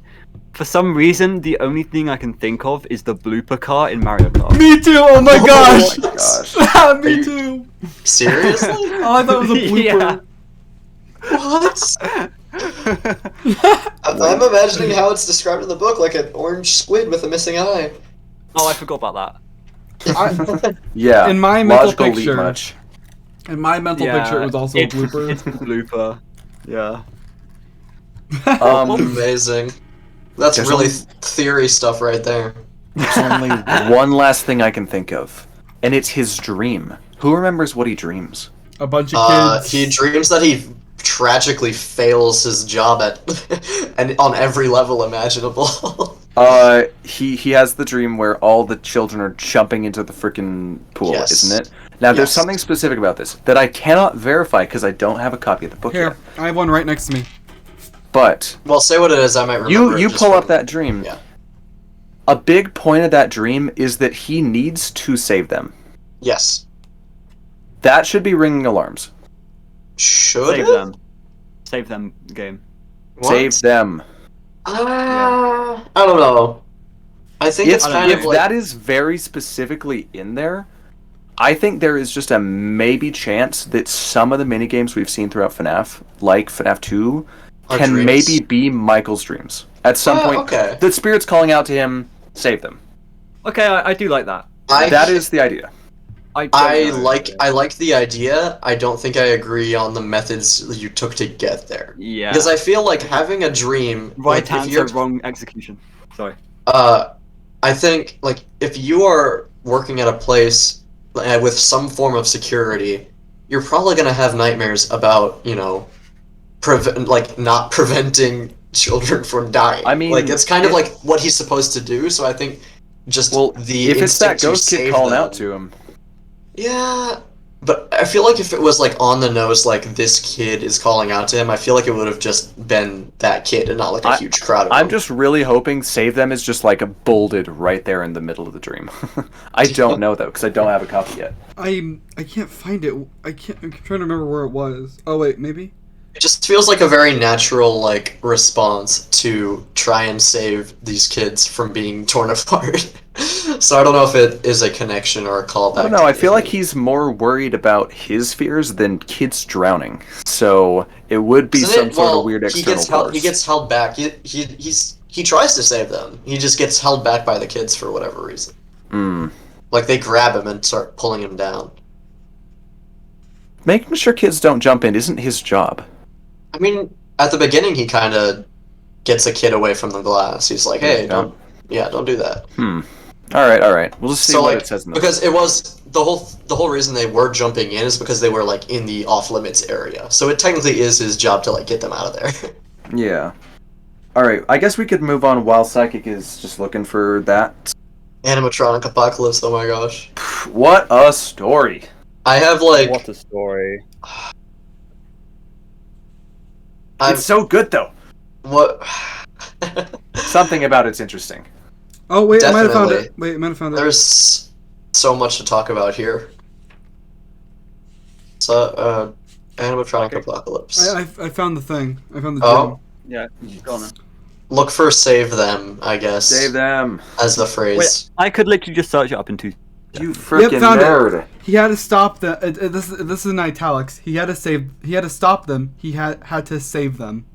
For some reason, the only thing I can think of is the blooper car in Mario Kart. Me too. Oh my gosh. gosh. Me too. Seriously? Oh, I thought it was a blooper. Yeah. What? I'm imagining how it's described in the book, like an orange squid with a missing eye. Oh, I forgot about I, Yeah. In my mental logical leap picture- much. in my mental that. picture, it was also a It's blooper. the blooper. Yeah. Amazing. That's There's really only- theory stuff right there. There's only one last thing I can think of, and it's his dream. Who remembers what he dreams? A bunch of kids. He dreams that he tragically fails his job at and on every level imaginable. He has the dream where all the children are jumping into the freaking pool, Yes. isn't it? Now, there's Yes. something specific about this that I cannot verify because I don't have a copy of the book Here, yet. I have one right next to me. But Well, say what it is, I might remember. you it you just pull from- up that dream. Yeah. A big point of that dream is that he needs to save them. Yes. That should be ringing alarms. Should Save it? them. Save them game. What? Save them. I don't know. I think it's kind If of like that is very specifically in there, I think there is just a maybe chance that some of the minigames we've seen throughout FNaF, like FNaF 2, Are can dreams. maybe be Michael's dreams. At some point, okay. the spirit's calling out to him, save them. Okay, I do like that. I That is the idea. I like the idea. I don't think I agree on the methods you took to get there. Yeah. Because I feel like having a dream, Right like, if answer, you're, wrong execution. Sorry. I think like if you are working at a place with some form of security, you're probably gonna have nightmares about not preventing children from dying. I mean, like it's kind of like what he's supposed to do. So I think just the if it's that instinct to ghost kid save calling them- out to him, Yeah, but I feel like if it was like on the nose, like this kid is calling out to him, I feel like it would have just been that kid and not like a huge crowd of I'm them. just really hoping save them is just like bolded right there in the middle of the dream. I don't know though because I don't have a copy yet. I can't find it. I'm trying to remember where it was. Oh wait, maybe. It just feels like a very natural like response to try and save these kids from being torn apart. So I don't know if it is a connection or a callback. I don't know. I feel like he's more worried about his fears than kids drowning. So it would be Isn't sort of weird external force. He gets held back. He tries to save them. He just gets held back by the kids for whatever reason. Like they grab him and start pulling him down. Making sure kids don't jump in isn't his job. I mean, at the beginning, he kind of gets a kid away from the glass. He's like, "Hey, don't do that." All right. We'll just see what it says in the because it was the whole reason they were jumping in is because they were like in the off limits area. So it technically is his job to like get them out of there. Yeah. All right. I guess we could move on while Psychic is just looking for that. Animatronic apocalypse. Oh my gosh! What a story! I have like What a story. It's so good though. What? Something about it's interesting. Oh wait, I might have found Definitely. it. Wait, I might have found it. There's so much to talk about here. So, animatronic apocalypse. I found the thing. I found the Oh. gem. Yeah, go on then. Look for save them, I guess. Save them. As the phrase. Wait, I could literally just search it up in 2 You freaking found nerd. it. He had to stop the. This is in italics. He had to save. He had to stop them. He had to save them.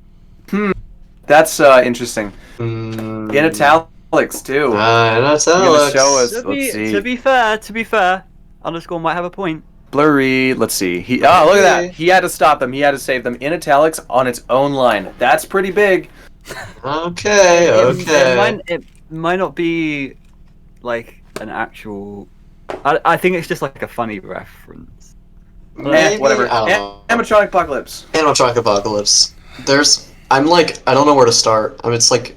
That's interesting. In In italics too. in You're gonna italics. show us. To Let's see. be fair, underscore might have a point. Blurry. Let's see. Look at that. He had to stop them. He had to save them in italics on its own line. That's pretty big. Okay. It might not be like an actual. I think it's just like a funny reference. Maybe, Whatever. I don't know. Animatronic apocalypse. Animatronic apocalypse. I'm like, I don't know where to start. I mean, it's like,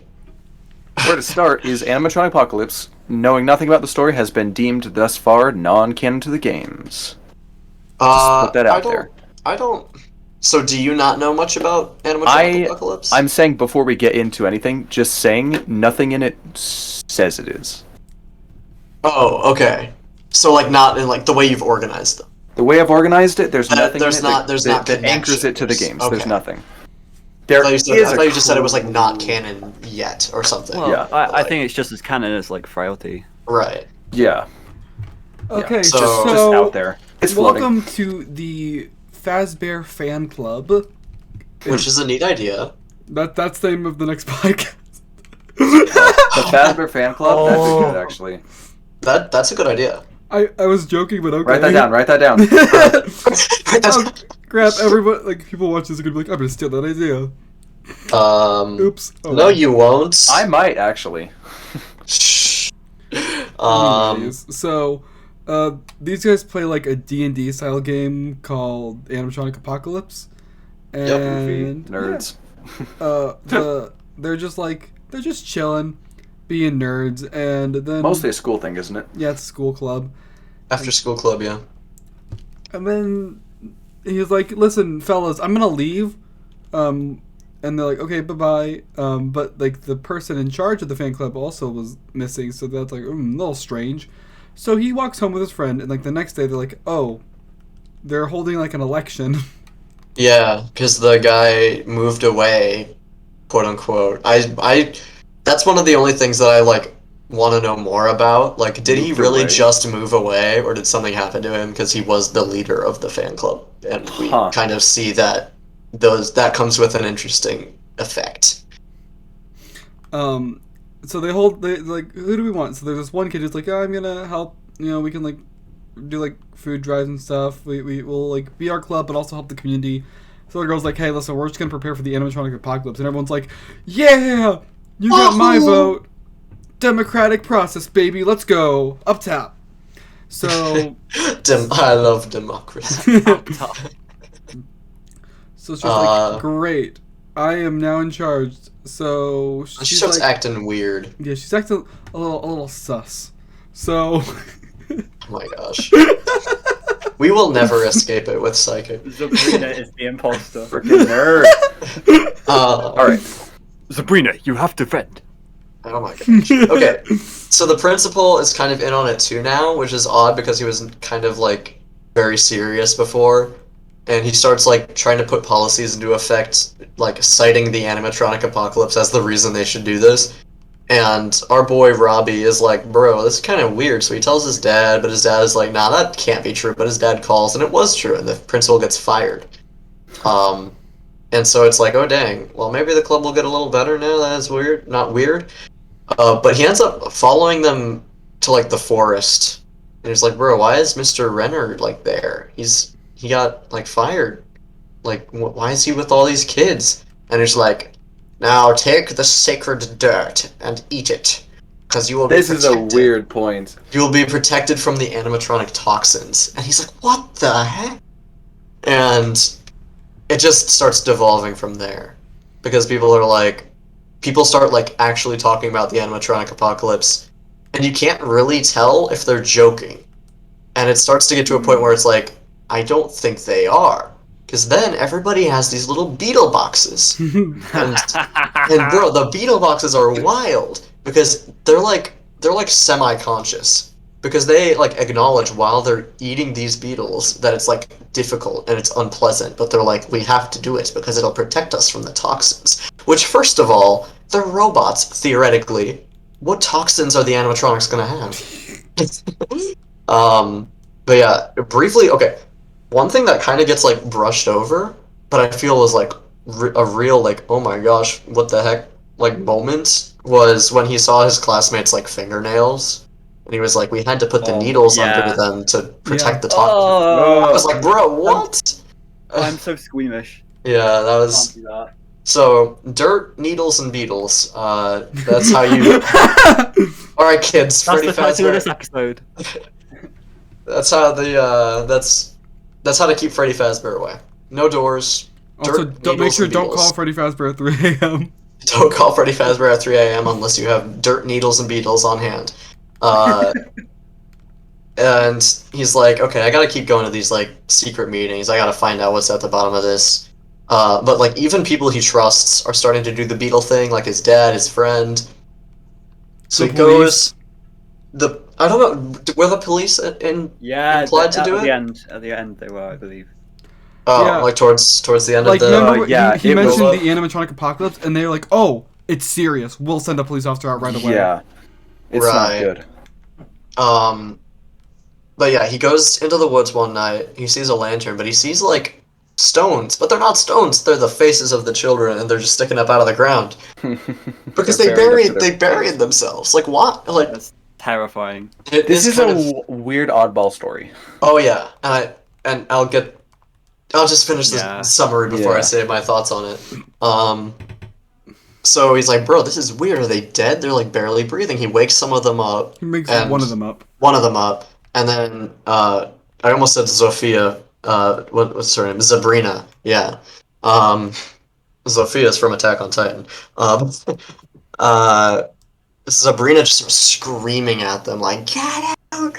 Where to start is Animatronic Apocalypse, knowing nothing about the story, has been deemed thus far non-canon to the games. Just put that out there. I don't. So, do you not know much about Animatronic Apocalypse? I'm saying before we get into anything, just saying nothing in it says it is. Oh, okay. So, like, not in like the way you've organized them. The way I've organized it, there's nothing there's in it not- there's not that anchors it to the connections. games. There's Okay. nothing. I There thought you is said, just said it was like not canon yet or something. Well, Yeah. I think it's just as canon as like Frailty. Right. Yeah, Okay, So- just out there. It's floating. welcome to the Fazbear Fan Club. Which is a neat idea. That's the name of the next podcast. The Fazbear Fan Club? That'd be good, actually. That's a good idea. I was joking, but okay. Write that down, write that down. Oh, crap! Everyone, like people watch this are gonna be like, I'm gonna steal that idea. Oops. Oh, No, you won't. I might, actually. Shh. Anyways, so, these guys play like a D&D style game called Animatronic Apocalypse, and Nerds. they're just chilling, being nerds, and then Mostly a school thing, isn't it? yeah, it's a school club, After school club, yeah. and then he's like, "Listen, fellas, I'm gonna leave," and they're like, "Okay, bye bye." But like the person in charge of the fan club also was missing, so that's like a little strange. So he walks home with his friend, and like the next day they're like, "Oh, they're holding like an election." Yeah, because the guy moved away, quote unquote. That's one of the only things that I like want to know more about. Like, did he Moved really away. just move away, or did something happen to him because he was the leader of the fan club? And we kind of see that that comes with an interesting effect. So they like, who do we want? So there's this one kid who's like, "Oh, I'm gonna help. You know, we can like do like food drives and stuff. We will like be our club, but also help the community. So the girl's like, hey, listen, we're just gonna prepare for the animatronic apocalypse, and everyone's like, yeah, you got my vote. Democratic process, baby. Let's go up top. So I love democracy. So she's like, great, I am now in charge. So She she's starts like, acting weird. yeah, she's acting a little sus. So Oh my gosh. We will never escape it with Psychic. Sabrina is the imposter. Freaking nerd. Alright. Sabrina, you have to defend. Oh my gosh. Okay, so the principal is kind of in on it too now, which is odd because he was kind of like very serious before. And he starts like trying to put policies into effect, like citing the animatronic apocalypse as the reason they should do this. And our boy Robbie is like, bro, this is kind of weird. So he tells his dad, but his dad is like, nah, that can't be true. But his dad calls, and it was true, and the principal gets fired. And so it's like, oh dang, well maybe the club will get a little better now. That is weird, not weird. But he ends up following them to like the forest, and he's like, bro, why is Mr. Renner like there? He got like fired. Like, why is he with all these kids? And he's like, now take the sacred dirt and eat it, because you will be protected. This is a weird point. You will be protected from the animatronic toxins. And he's like, what the heck? And it just starts devolving from there, because people start like actually talking about the animatronic apocalypse, and you can't really tell if they're joking. And it starts to get to a point where it's like, I don't think they are. Because then everybody has these little beetle boxes. and bro, the beetle boxes are wild, because they're like semi-conscious. Because they like acknowledge while they're eating these beetles that it's like difficult and it's unpleasant, but they're like, we have to do it because it'll protect us from the toxins. Which, first of all, they're robots, theoretically. What toxins are the animatronics gonna have? But yeah, briefly, okay. One thing that kind of gets like brushed over, but I feel was like a real like, oh my gosh, what the heck, like moment, was when he saw his classmates like fingernails, and he was like, we had to put the needles under them to protect the toxins. I was like, bro, what? I'm so squeamish. Yeah, that was. Can't do that. So, dirt, needles, and beetles. That's how you. All right, kids. That's Freddy the title Fazbear. of this episode. That's how the that's how to keep Freddy Fazbear away. No doors. Also, Dirt, don't make needles, sure and don't beetles. call Freddy Fazbear at 3 a.m. Don't call Freddy Fazbear at 3 a.m. unless you have dirt, needles, and beetles on hand. And he's like, okay, I gotta keep going to these like secret meetings. I gotta find out what's at the bottom of this. But like even people he trusts are starting to do the beetle thing, like his dad, his friend. So The he goes. I don't know. Were the police implied to do it? At the end, they were, I believe. Oh, Yeah. like towards the end Like, of the. remember yeah, he it mentioned was- the animatronic apocalypse, and they're like, oh, it's serious. We'll send a police officer out right away. Yeah. It's Right. not good. But yeah, he goes into the woods one night. He sees a lantern, but he sees like stones, but they're not stones. They're the faces of the children, and they're just sticking up out of the ground because They're they buried themselves. Like what? Like That's terrifying. it This is kind a weird oddball story. Oh yeah, and I'll just finish this Yeah. summary before I Yeah. say my thoughts on it. So he's like, bro, this is weird. Are they dead? They're like barely breathing. He wakes some of them up. He makes And- one of them up. And then I almost said Zofia. What's her name? Sabrina. Yeah. Zophia's from Attack on Titan. Sabrina just starts screaming at them like, "Get out!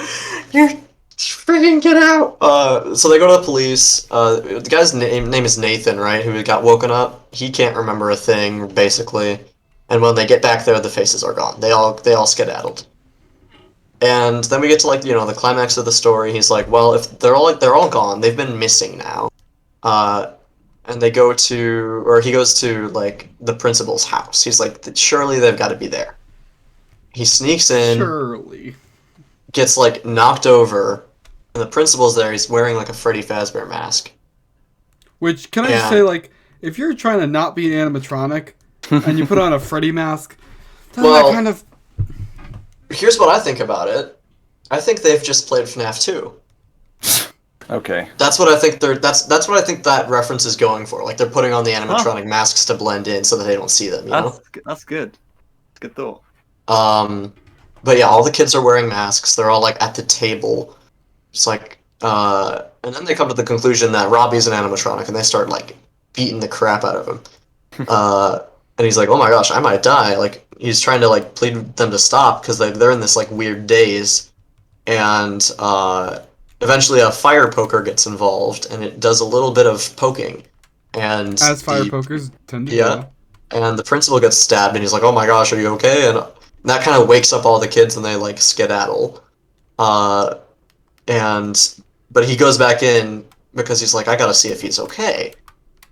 You're freaking get out!" So they go to the police. The guy's name is Nathan, right? Who got woken up. He can't remember a thing basically. And when they get back there, the faces are gone. They all skedaddled. And then we get to like the climax of the story. He's like, well, if they're all gone, they've been missing now. And he goes to like the principal's house. He's like, surely they've got to be there. He sneaks in, Surely. gets like knocked over, and the principal's there. He's wearing like a Freddy Fazbear mask. Which, can I just say, like, if you're trying to not be an animatronic, and you put on a Freddy mask, doesn't Well- that kind of... Here's what I think about it. I think they've just played FNaF 2. Okay. That's what I think that's what I think that reference is going for. Like they're putting on the animatronic masks to blend in so that they don't see them, you know? That's good. It's a good thought. But yeah, all the kids are wearing masks. They're all like at the table. It's like and then they come to the conclusion that Robbie's an animatronic and they start like beating the crap out of him. And he's like, "Oh my gosh, I might die." Like he's trying to like plead with them to stop because they're in this like weird daze. And eventually a fire poker gets involved and it does a little bit of poking. And As fire pokers tend to do. Yeah. And the principal gets stabbed and he's like, "Oh my gosh, are you okay?" And that kind of wakes up all the kids and they like skedaddle. But he goes back in because he's like, "I gotta see if he's okay."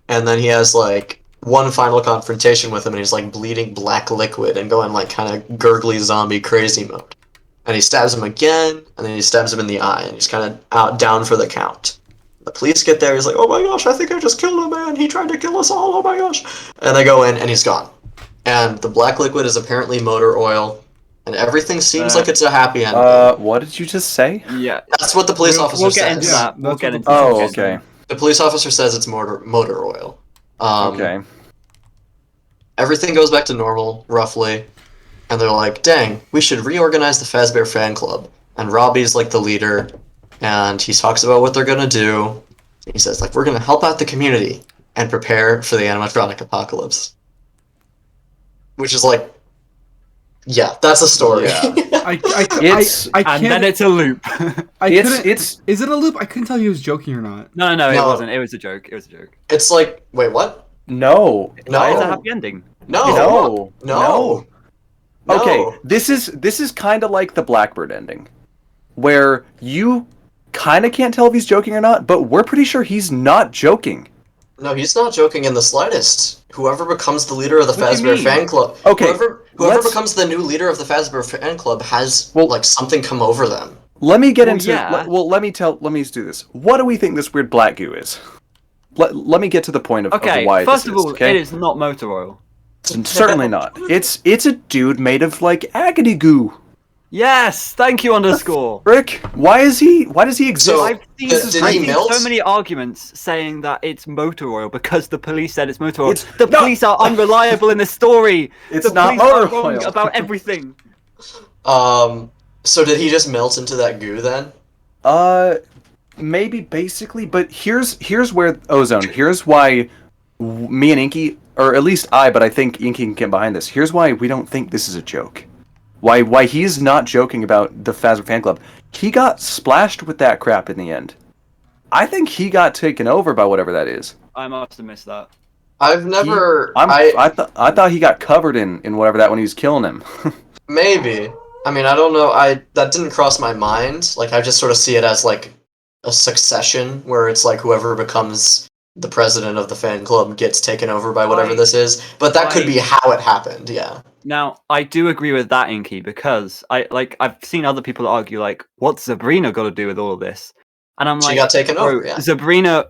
And then he has like one final confrontation with him and he's like bleeding black liquid and going like kind of gurgly zombie crazy mode. And he stabs him again, and then he stabs him in the eye, and he's kind of down for the count. The police get there, he's like, "Oh my gosh, I think I just killed a man, he tried to kill us all, oh my gosh." And they go in, and he's gone. And the black liquid is apparently motor oil, and everything seems like it's a happy ending. What did you just say? Yeah. That's what the police officer We'll get says. into that. We'll that's get what into the- that. Oh, okay. The police officer says it's motor oil. Okay. Everything goes back to normal, roughly. And they're like, "Dang, we should reorganize the Fazbear fan club." And Robbie's like the leader, and he talks about what they're gonna do. He says, like, "We're gonna help out the community and prepare for the animatronic apocalypse." Which is like, yeah, that's a story. Yeah. I It's- can't. And then it's a loop. It's Is it a loop? I couldn't tell he was joking or not. No, it No. wasn't. It was a joke. It was a joke. It's like, wait, what? no. No. It's a happy ending. No. No. No. Okay, this is kind of like the Blackbird ending, where you kind of can't tell if he's joking or not, but we're pretty sure he's not joking. No, he's not joking in the slightest. Whoever becomes the leader of the What do you Fazbear mean? fan club, Okay, whoever let's- becomes the new leader of the Fazbear fan club has Well- like something come over them. Let me get Well, into. yeah. Let me do this. What do we think this weird black goo is? Let me get to the point of Okay, why first this of all, is, okay? it is not motor oil. Certainly not. It's a dude made of like agony goo. Yes, thank you, underscore. Rick, why does he exist? So- I've seen, Did he I've seen melt? so many arguments saying that it's motor oil because the police said it's motor oil. It's The not- police are unreliable in this story. It's the not police are motor wrong oil. about everything. So did he just melt into that goo then? Maybe basically, but here's where Ozone. Here's why me and Inky, or at least I, but I think Inky can get behind this. Here's why we don't think this is a joke. Why he's not joking about the Fazbear fan club. He got splashed with that crap in the end. I think he got taken over by whatever that is. I must have missed that. I've never. I thought he got covered in whatever that when he was killing him. Maybe. I mean, I don't know. That didn't cross my mind. Like, I just sort of see it as like a succession where it's like whoever becomes the president of the fan club gets taken over by whatever this is. But that could be how it happened. Yeah. Now, I do agree with that, Inky, because I've seen other people argue like, what's Sabrina got to do with all of this? And I'm She like, got taken bro, over. Yeah. Sabrina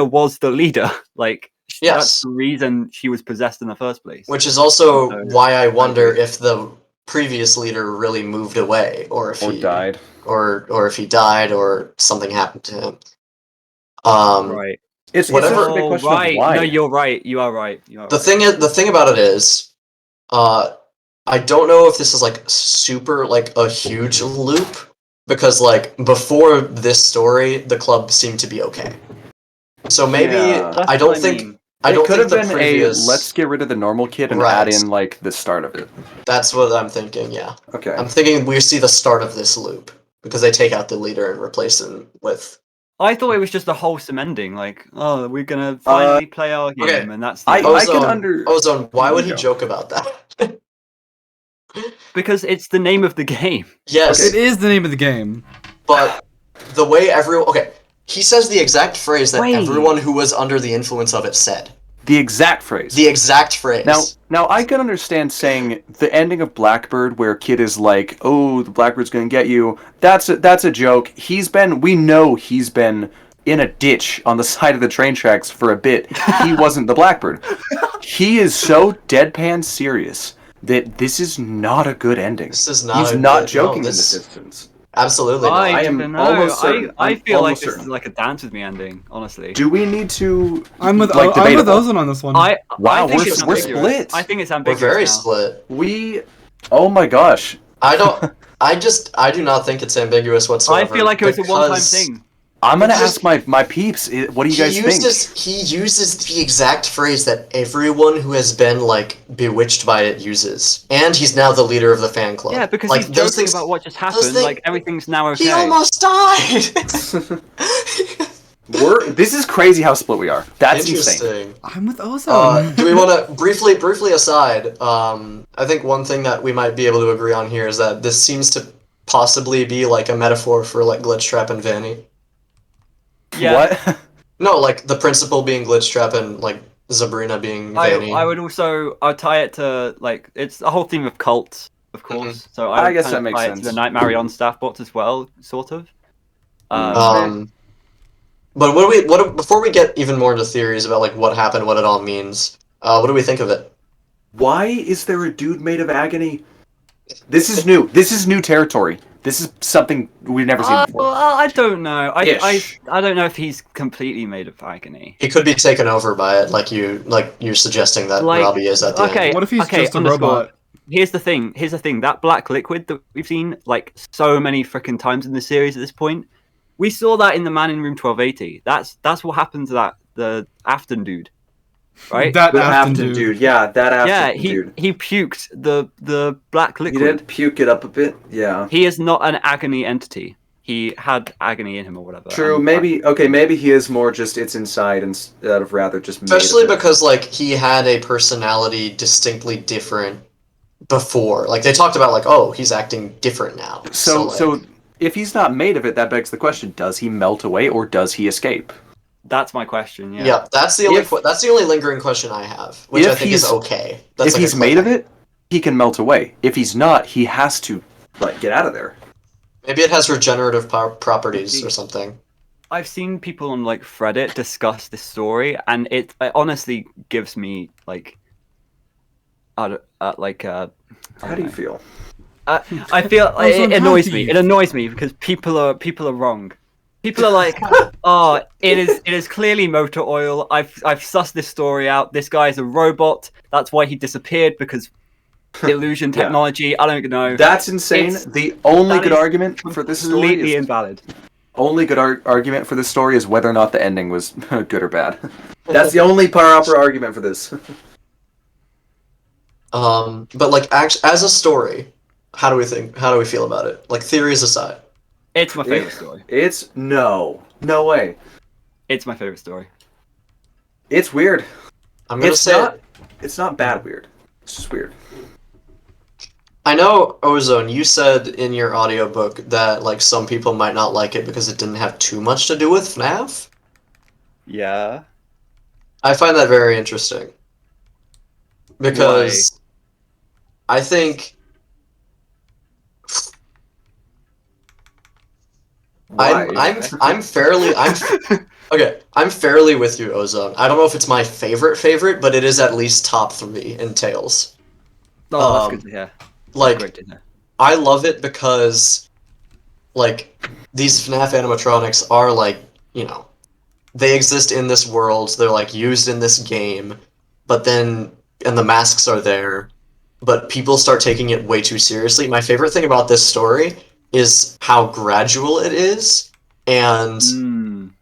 was the leader. Like, Yes. that's the reason she was possessed in the first place. Which is also So, why I wonder if the previous leader really moved away, or if he died. or if he died, or something happened to him. Right. It's Whatever- a big Oh, question right. of why. No, you're right. You are right. You are The right. thing about it is, I don't know if this is like super like a huge loop, because like before this story, the club seemed to be okay. So maybe Yeah. That's I don't what think mean. I It don't could think have the been previous. a let's get rid of the normal kid and Right. add in like the start of it. That's what I'm thinking. Yeah, Okay. I'm thinking we see the start of this loop because they take out the leader and replace him with. I thought it was just a wholesome ending. Like, oh, we're gonna finally play our game, okay. and that's the I end. can Ozone. Why would he There you joke about that? Because it's the name of the game. Yes, It is the name of the game. but the way everyone. Okay, he says the exact phrase that Wait. everyone who was under the influence of it said. The exact phrase. The exact phrase. Now I can understand saying the ending of Blackbird where Kid is like, "Oh, the Blackbird's gonna get you." That's a joke. We know he's been in a ditch on the side of the train tracks for a bit. He wasn't the Blackbird. He is so deadpan serious that this is not a good ending. This is not. He's a not good- joking no, in this- this instance. Absolutely not. I am don't know. almost certain. I I'm feel like almost this certain. is like a Dance With Me ending, honestly. Do we need to? I'm with like, I'm with debatable. Ozone on this one. I Wow, think it's we're ambiguous. split. I think it's We're ambiguous very now. split. Oh my gosh. I don't. I do not think it's ambiguous whatsoever. I feel like it was a one-time because thing. I'm gonna Because ask my peeps. What do you guys think? He uses the exact phrase that everyone who has been like bewitched by it uses, and he's now the leader of the fan club. Yeah, because like, he's those joking things- about what just those happened. things- Like everything's now okay. He almost died. This is crazy how split we are. That's insane. Interesting. I'm with Ozone. Do we want to briefly aside? I think one thing that we might be able to agree on here is that this seems to possibly be like a metaphor for like Glitchtrap and Vanny. Yeah. What? No, like the principal being Glitchtrap and like Sabrina being Vanny. I would also tie it to like it's a whole theme of cults, of course. So I I would guess kind that of makes tie it to sense. the Nightmare on staff bots as well, sort of. But before we get even more into theories about like what happened, what it all means, what do we think of it? Why is there a dude made of agony? This is new. This is new territory. This is something we've never seen before. I don't know. Ish. I don't know if he's completely made of agony. He could be taken over by it, like you're suggesting that Like, Robbie is at the okay, end. What if he's okay, just a underscore. robot? Here's the thing. That black liquid that we've seen like so many freaking times in the series at this point. We saw that in the Man in Room 1280. That's what happened to the Afton dude, right? That The Afton Afton dude. Yeah, that Afton yeah, dude. he puked the black He liquid. did puke it up a bit. Yeah. He is not an agony entity. He had agony in him or whatever. True. and- Maybe he is more just it's inside instead of rather just made Especially of it. because like he had a personality distinctly different before. Like they talked about like, oh, he's acting different now. So if he's not made of it, that begs the question: does he melt away or does he escape? That's my question. Yeah. yeah, that's the only lingering question I have, which I think is okay. That's If like he's made of it, he can melt away. If he's not, he has to like get out of there. Maybe it has regenerative properties or something. I've seen people on like Reddit discuss this story, and it honestly gives me like, How do you feel? I feel Ozone, it how annoys do me. you It annoys me because people are wrong. People are like, oh, it is clearly motor oil. I've sussed this story out. This guy is a robot. That's why he disappeared because illusion Yeah. technology. I don't know. That's insane. It's- The only that good is argument for this story completely is invalid. only good argument for this story is whether or not the ending was good or bad. That's the only proper argument for this. But like as a story, how do we feel about it? Like theories aside. It's my favorite story. It's no way. It's my favorite story. It's weird. I'm gonna It's not bad weird. It's just weird. I know, Ozone, you said in your audiobook that like some people might not like it because it didn't have too much to do with FNaF. Yeah. I find that very interesting. Because I think Why? I'm fairly okay. I'm fairly with you, Ozone. I don't know if it's my favorite, but it is at least top 3 in Tales. Oh, that's good to hear. Like Great to hear. I love it because like these FNaF animatronics are like, you know, they exist in this world, they're like used in this game, but then and the masks are there, but people start taking it way too seriously. My favorite thing about this story is how gradual it is and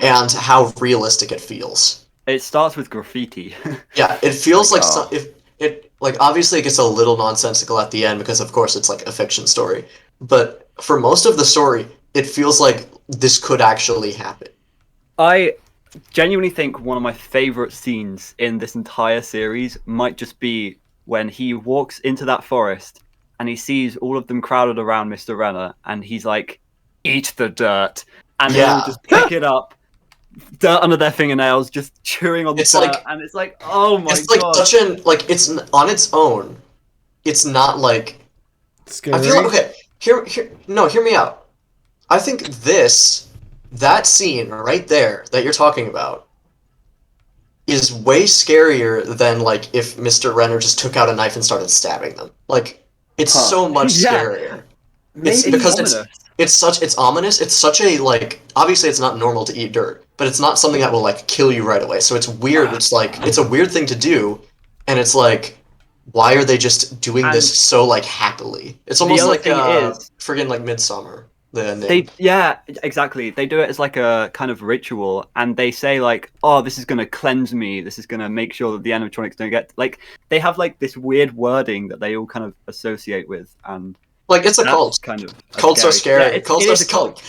how realistic it feels. It starts with graffiti. Yeah, it feels like Oh. if it like obviously it gets a little nonsensical at the end because of course it's like a fiction story, but for most of the story it feels like this could actually happen. I genuinely think one of my favorite scenes in this entire series might just be when he walks into that forest and he sees all of them crowded around Mr. Renner and he's like, eat the dirt. And they all Yeah. just pick it up, dirt under their fingernails, just chewing on the It's dirt. like- And it's like, oh my It's like god. such an like it's on its own. It's not like Scary. I feel like okay. Hear me out. I think that scene right there that you're talking about is way scarier than like if Mr. Renner just took out a knife and started stabbing them. Like it's Huh. so much Yeah. scarier. Maybe because it's ominous. it's ominous. It's such a like obviously it's not normal to eat dirt, but it's not something that will like kill you right away. So it's weird. It's like it's a weird thing to do, and it's like why are they just doing And this so like happily? It's the almost other like thing is, friggin' like Midsummer. The ending. yeah, exactly. They do it as like a kind of ritual, and they say like, "Oh, this is gonna cleanse me. This is gonna make sure that the animatronics don't get like." They have like this weird wording that they all kind of associate with, and Like it's a that's cult. kind of Cults are scary. Yeah, it is a cult.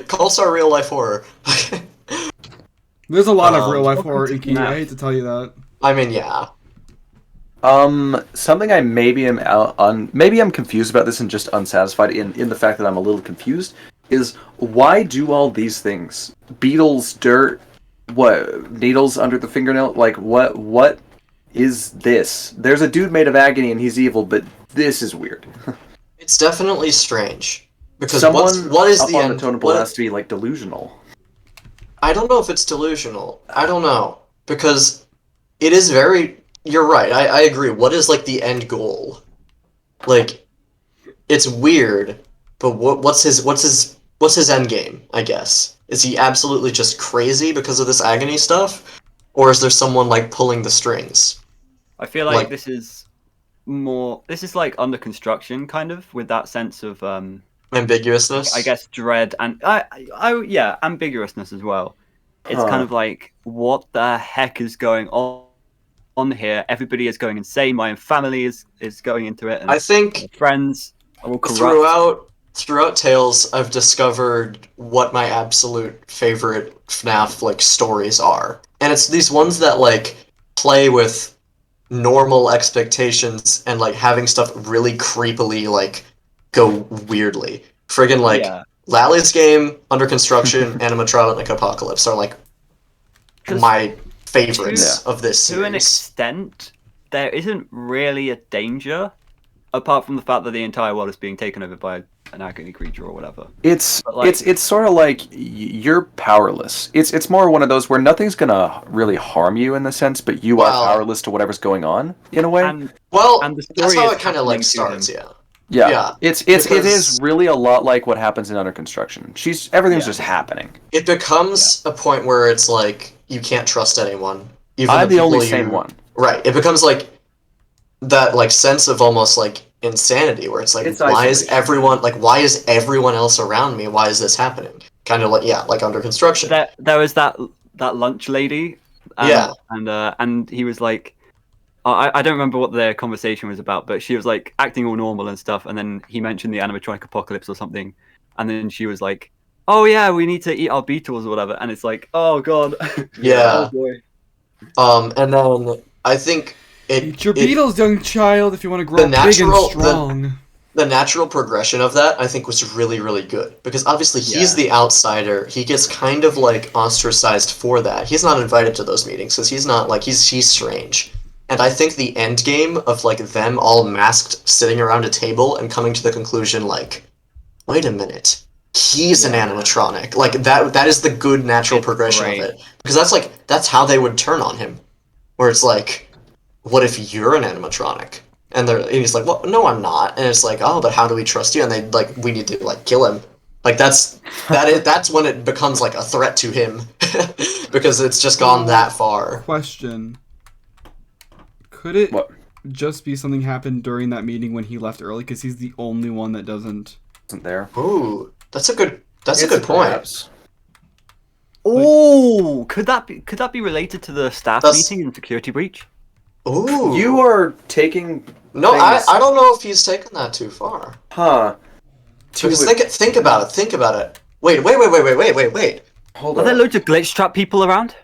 Cults are real life horror. There's a lot of real life welcome horror to in Inkyink. FNaF. I hate to tell you that. I mean, yeah. Something I maybe am maybe I'm confused about this and just unsatisfied in the fact that I'm a little confused is why do all these things? Beetles, dirt, what needles under the fingernail? Like what is this? There's a dude made of agony and he's evil, but this is weird. It's definitely strange because Someone what is up the on end? the totem pole What, has to be like delusional. I don't know if it's delusional. I don't know because it is very. You're right. I agree. What is like the end goal? Like, it's weird, but what's his end game? I guess is he absolutely just crazy because of this agony stuff, or is there someone like pulling the strings? I feel like Like- this is more. This is like under construction, kind of, with that sense of Ambiguousness. I guess dread and yeah, ambiguousness as well. It's Huh. kind of like what the heck is going on here? Everybody is going insane. My own family is going into it, and I think my friends are all corrupt. throughout Tales, I've discovered what my absolute favorite FNAF like stories are, and it's these ones that like play with normal expectations and like having stuff really creepily like go weirdly. Friggin' like Yeah. Lally's Game, Under Construction, Animatronic Apocalypse are like 'Cause my favorites of this To an series. extent, there isn't really a danger, apart from the fact that the entire world is being taken over by an agony creature or whatever. It's But, like- it's sort of like you're powerless. It's more one of those where nothing's gonna really harm you in the sense, but you Well- are powerless to whatever's going on in a way. And Well, And the that's story how is it kind of like happening to starts, him. yeah. yeah, yeah, it because- is really a lot like what happens in Under Construction. Everything's Yeah. just happening. It becomes a point where it's like you can't trust anyone. Even I'm the only people sane you- one. Right. It becomes like that like sense of almost like insanity where it's like It's why is isolation. why is everyone else around me? Why is this happening? Kind of like like Under Construction. there was that lunch lady. Yeah. And he was like, I don't remember what their conversation was about, but she was like acting all normal and stuff, and then he mentioned the animatronic apocalypse or something, and then she was like, "Oh yeah, we need to eat our beetles or whatever," and it's like, "Oh god, Yeah. oh boy." And then I think Eat your it- beetles, young child, if you want to grow The big and natural- strong. the natural progression of that I think was really, really good because obviously he's Yeah. the outsider. He gets kind of like ostracized for that. He's not invited to those meetings because he's not like he's strange. And I think the end game of like them all masked sitting around a table and coming to the conclusion like, wait a minute, he's an animatronic. Like that is the good natural It's progression great. of it because that's how they would turn on him, where it's like, what if you're an animatronic? And he's like, well, no, I'm not. And it's like, oh, but how do we trust you? And they like, we need to like kill him. Like that's when it becomes like a threat to him because it's just gone that far. Question. Could it What? just be something happened during that meeting when he left early? Because he's the only one that doesn't. Isn't there? Ooh, that's a good It's point. perhaps. Oh, could that be related to the staff That's- meeting and security breach? Ooh, You are taking no, things- I don't know if he's taken that too far. huh? Because think about it. Think about it. Wait. Hold Are there on. loads of glitch trap people around?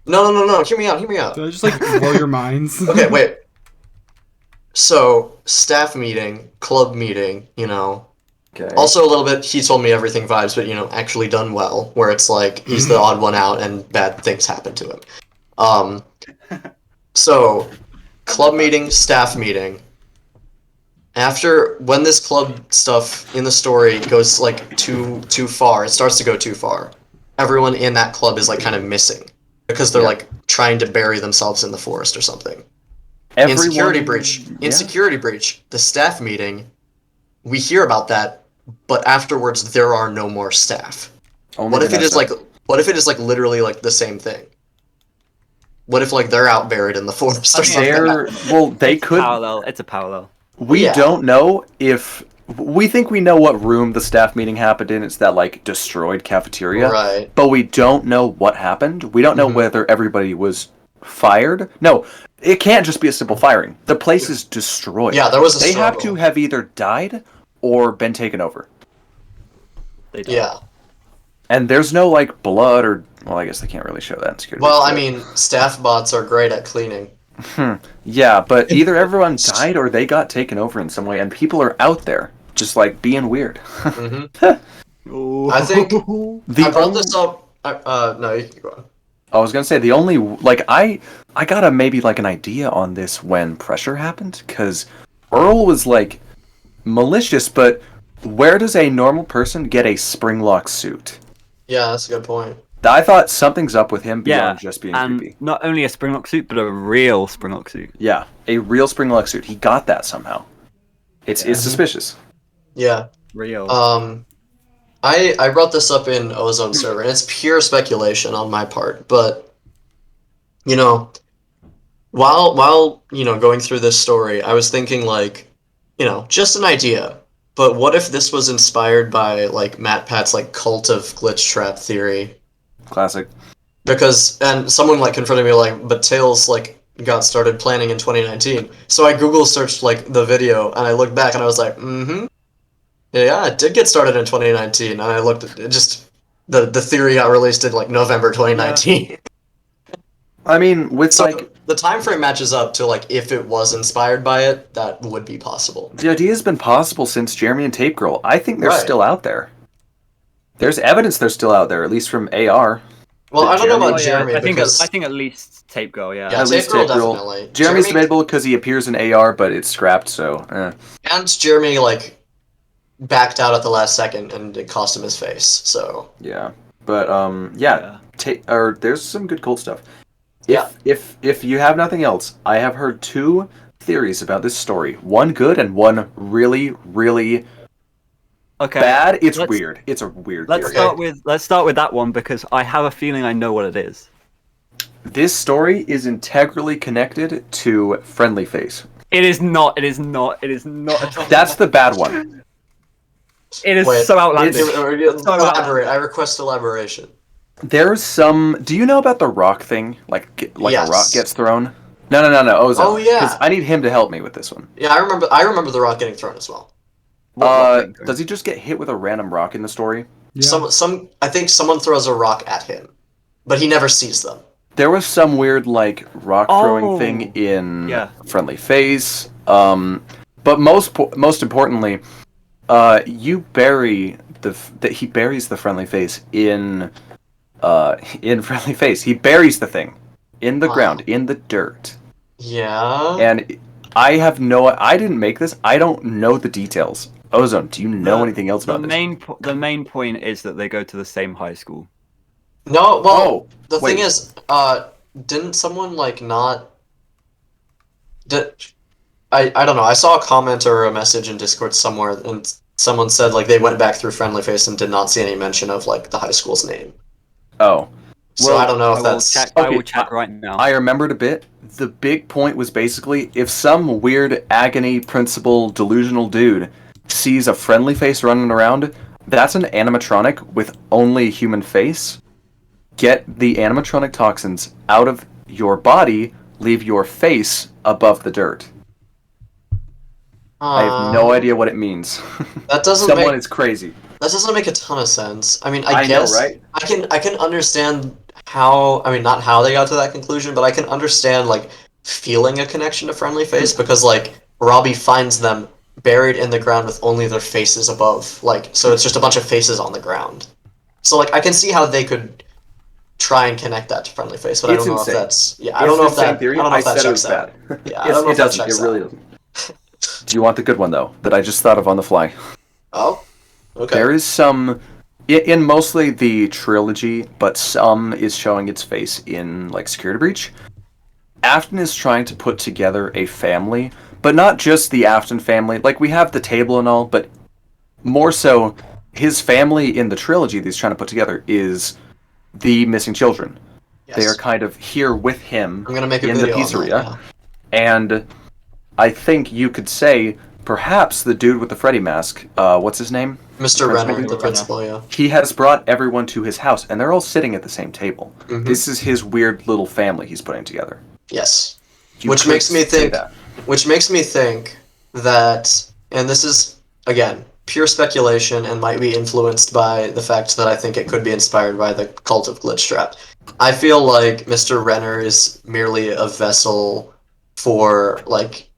No. Hear me out. Did I just like blow your minds? Okay, wait. So, staff meeting, club meeting, you know. Okay. Also a little bit, he told me everything vibes, but, you know, actually done well, where it's like, he's the odd one out and bad things happen to him. So, club meeting, staff meeting. When this club stuff in the story goes, like, too far, it starts to go too far, everyone in that club is, like, kind of missing. Because they're, Yeah. like, trying to bury themselves in the forest or something. Everyone- In security breach, Yeah. the staff meeting, we hear about that but afterwards there are no more staff? Only What if it Vanessa. is like? What if it is like literally like the same thing? What if like they're out buried in the forest or something? They It's could. parallel. It's a parallel. We Yeah. don't know if we think we know what room the staff meeting happened in. It's that like destroyed cafeteria, Right. but we don't know what happened. We don't know Mhm. whether everybody was fired. No, it can't just be a simple firing. The place is destroyed. Yeah, there was a They have struggle. to have either died or been taken over. They don't. Yeah. And there's no like blood or well, I guess they can't really show that in security. Well, I but- mean, staff bots are great at cleaning. Yeah, but either everyone died or they got taken over in some way, and people are out there just like being weird. Hmm I think I brought this up. No, you can go on. I was gonna say the only like I got a maybe like an idea on this when pressure happened because Earl was like malicious, but where does a normal person get a spring lock suit? Yeah, that's a good point. I thought something's up with him beyond Yeah, just being and creepy. not only a springlock suit, but a real springlock suit. Yeah, a real spring lock suit. He got that somehow. It's suspicious. Yeah. Real. I brought this up in Ozone server, and it's pure speculation on my part, but you know, while going through this story, I was thinking like, just an idea. But what if this was inspired by like Matt Pat's like cult of glitch trap theory? Classic. Because and someone like confronted me like, but Tails like got started planning in 2019. So I Google searched like the video, and I looked back, and I was like, yeah, it did get started in 2019. And I looked at it, just the theory got released in like November 2019. I mean, with So like the time frame matches up to like if it was inspired by it, that would be possible. the idea has been possible since Jeremy and Tape Girl. I think they're Right. still out there. There's evidence they're still out there, at least from AR. Well, I don't know Jeremy- about Jeremy I think because I think at least Tape Girl. Yeah. yeah, At Tape least Girl Tape Girl. definitely. Jeremy's Jeremy, debatable because he appears in AR, but it's scrapped, so and Jeremy like backed out at the last second, and it cost him his face. So yeah. But yeah. There's some good cool stuff. Yeah. If you have nothing else, I have heard two theories about this story. One good and one really, really Okay. bad. It's let's- weird. It's a weird Let's theory. start with that one because I have a feeling I know what it is. This story is integrally connected to Friendly Face. It is not. It is not. It is not at all. That's the bad one. It is Wait, so outlandish. Elaborate. I request elaboration. There's some. Do you know about the rock thing? Like Yes. a rock gets thrown? No. Ozone. Oh, yeah. 'Cause I need him to help me with this one. Yeah, I remember the rock getting thrown as well. What thing? Does he just get hit with a random rock in the story? Yeah. I think someone throws a rock at him, but he never sees them. There was some weird like rock throwing Oh. thing in Yeah. Friendly Face. But most importantly, you bury he buries the Friendly Face in Friendly Face. He buries the thing in the Wow. ground in the dirt. Yeah. And I didn't make this. I don't know the details. Ozone, do you know anything else about this? The main point is that they go to the same high school. No, well, Oh, the wait. thing is, didn't someone like not? I don't know. I saw a comment or a message in Discord somewhere, and someone said like they went back through Friendly Face and did not see any mention of like the high school's name. Oh, So I don't know if I will that's check. I will okay, check right now. I remembered a bit. The big point was basically if some weird agony principle delusional dude sees a Friendly Face running around, that's an animatronic with only human face. Get the animatronic toxins out of your body, leave your face above the dirt. I have no idea what it means. That doesn't Someone make is crazy. that doesn't make a ton of sense. I mean, I know, guess right? I can understand how. I mean, not how they got to that conclusion, but I can understand like feeling a connection to Friendly Face because like Robbie finds them buried in the ground with only their faces above. Like, so it's just a bunch of faces on the ground. So like I can see how they could try and connect that to Friendly Face, but It's I don't know insane. if that's I don't know if that theory. I don't know if that said it checks was out. bad. Yeah, I don't know it if that doesn't. checks It really out. doesn't. Do you want the good one though? That I just thought of on the fly. Oh, okay. There is some in mostly the trilogy, but some is showing its face in like Security Breach. Afton is trying to put together a family, but not just the Afton family. Like we have the table and all, but more so, his family in the trilogy that he's trying to put together is the missing children. Yes. They are kind of here with him I'm gonna make a in the video on pizzeria. that, And I think you could say, perhaps the dude with the Freddy mask, what's his name? Mr. Renner, Renner. the principal, yeah. He has brought everyone to his house, and they're all sitting at the same table. Mhm. This is his weird little family he's putting together. Yes. You Which could makes me say think that. that, and this is, again, pure speculation and might be influenced by the fact that I think it could be inspired by the cult of Glitchtrap. I feel like Mr. Renner is merely a vessel for, like,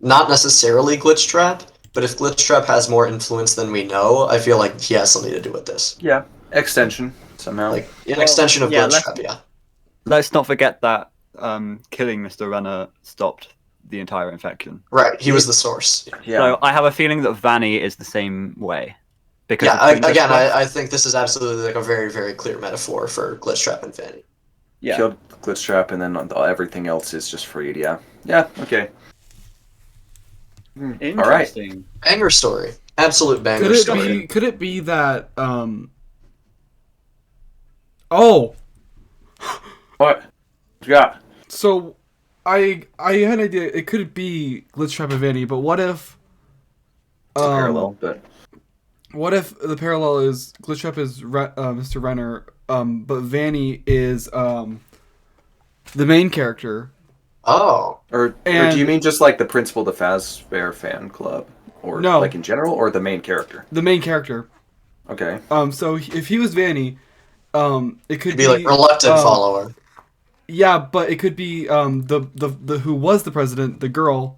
not necessarily Glitchtrap, but if Glitchtrap has more influence than we know, I feel like he has something to do with this. Yeah, extension, somehow. Like, an extension of yeah, Glitchtrap, yeah. Let's not forget that killing Mr. Renner stopped the entire infection. Right, he was the source. yeah. So I have a feeling that Vanny is the same way. Because Yeah, of Jingle again, stuff. I think this is absolutely like a very, very clear metaphor for Glitchtrap and Vanny. Yeah. Killed Glitchtrap, and then everything else is just freed, yeah. Yeah, okay. Interesting. Banger story. Absolute banger story. Could it be that oh, What? Yeah. so I had an idea. It could be Glitchtrap and Vanny, but what if It's a parallel, but... what if the parallel is Glitchtrap is Mr. Renner, but Vanny is the main character? Oh. Or do you mean just like the principal, the Fazbear fan club? Or No. like in general, or the main character? The main character. Okay. So if he was Vanny, it could He'd be like reluctant follower. Yeah, but it could be the who was the president, the girl.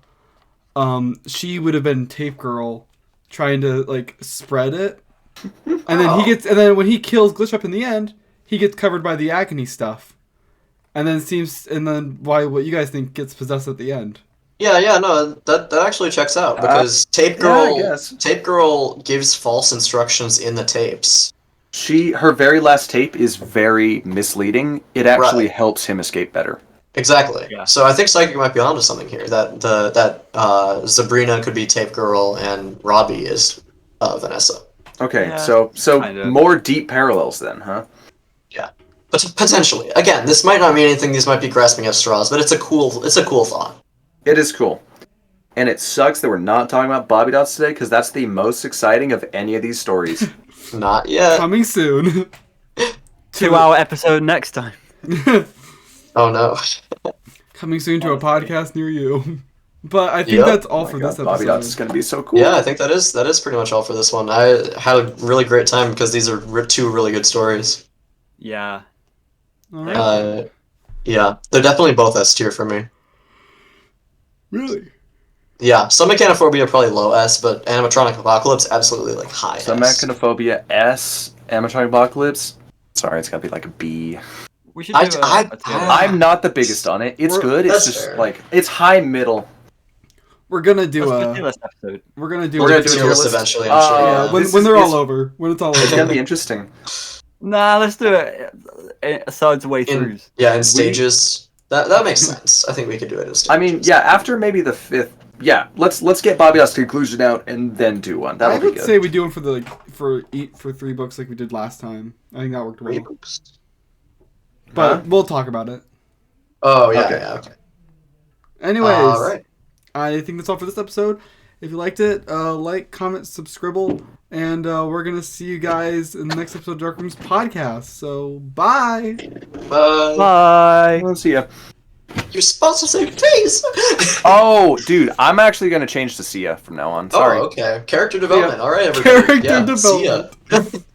She would have been Tape Girl, trying to like spread it, and then when he kills Glitchtrap in the end, he gets covered by the agony stuff, and then what you guys think gets possessed at the end? Yeah, no, that actually checks out because Tape yeah, I Girl guess. Tape Girl gives false instructions in the tapes. Her very last tape is very misleading. It actually Right. helps him escape better. Exactly. Yeah. So I think Psychic might be onto something here. That Sabrina could be Tape Girl and Robbie is Vanessa. Okay, Yeah, so kinda. more deep parallels then, huh? But potentially, again, this might not mean anything. These might be grasping at straws, but it's a cool thought. It is cool. And it sucks that we're not talking about Bobby Dots today, because that's the most exciting of any of these stories. Not yet. Coming soon. 2-hour episode next time. Oh no. Coming soon to a podcast near you. But I think Yep. that's all Oh for my this God, Bobby Dots is episode. going to be so cool. Yeah, I think that is pretty much all for this one. I had a really great time because these are two really good stories. Yeah. All right. Yeah, they're definitely both S tier for me. Really? Yeah, Submechanophobia probably low S, but Animatronic Apocalypse absolutely like high S. Submechanophobia S, Animatronic Apocalypse. Sorry, it's got to be like a B. We should do a tier list. I'm not the biggest on it. It's good. It's That's just fair. like it's high middle. We're gonna do Let's do a a tier list episode. we're gonna do We're a gonna do tier a list list. eventually, I'm sure. yeah, Yeah. when This they're is- all over. When it's all It's gonna over. be interesting. Nah, let's do it sides way in throughs. in stages. That makes sense. I think we could do it in stages. I mean, yeah. After maybe the 5th. Yeah, let's get Bobby Dots' conclusion out and then do one. I That'll be would good. say we do one for 3 books like we did last time. I think that worked well. Rebooks. But Huh? we'll talk about it. Oh yeah, Okay. yeah, okay. Anyways, All right. I think that's all for this episode. If you liked it, like, comment, subscribe, and we're gonna see you guys in the next episode of Dark Rooms podcast. So bye. Bye. Bye. We'll see ya. You're supposed to say peace. Oh, dude, I'm actually gonna change to see ya from now on. Sorry. Oh, okay. Character development. All right, everybody. Character See ya. development.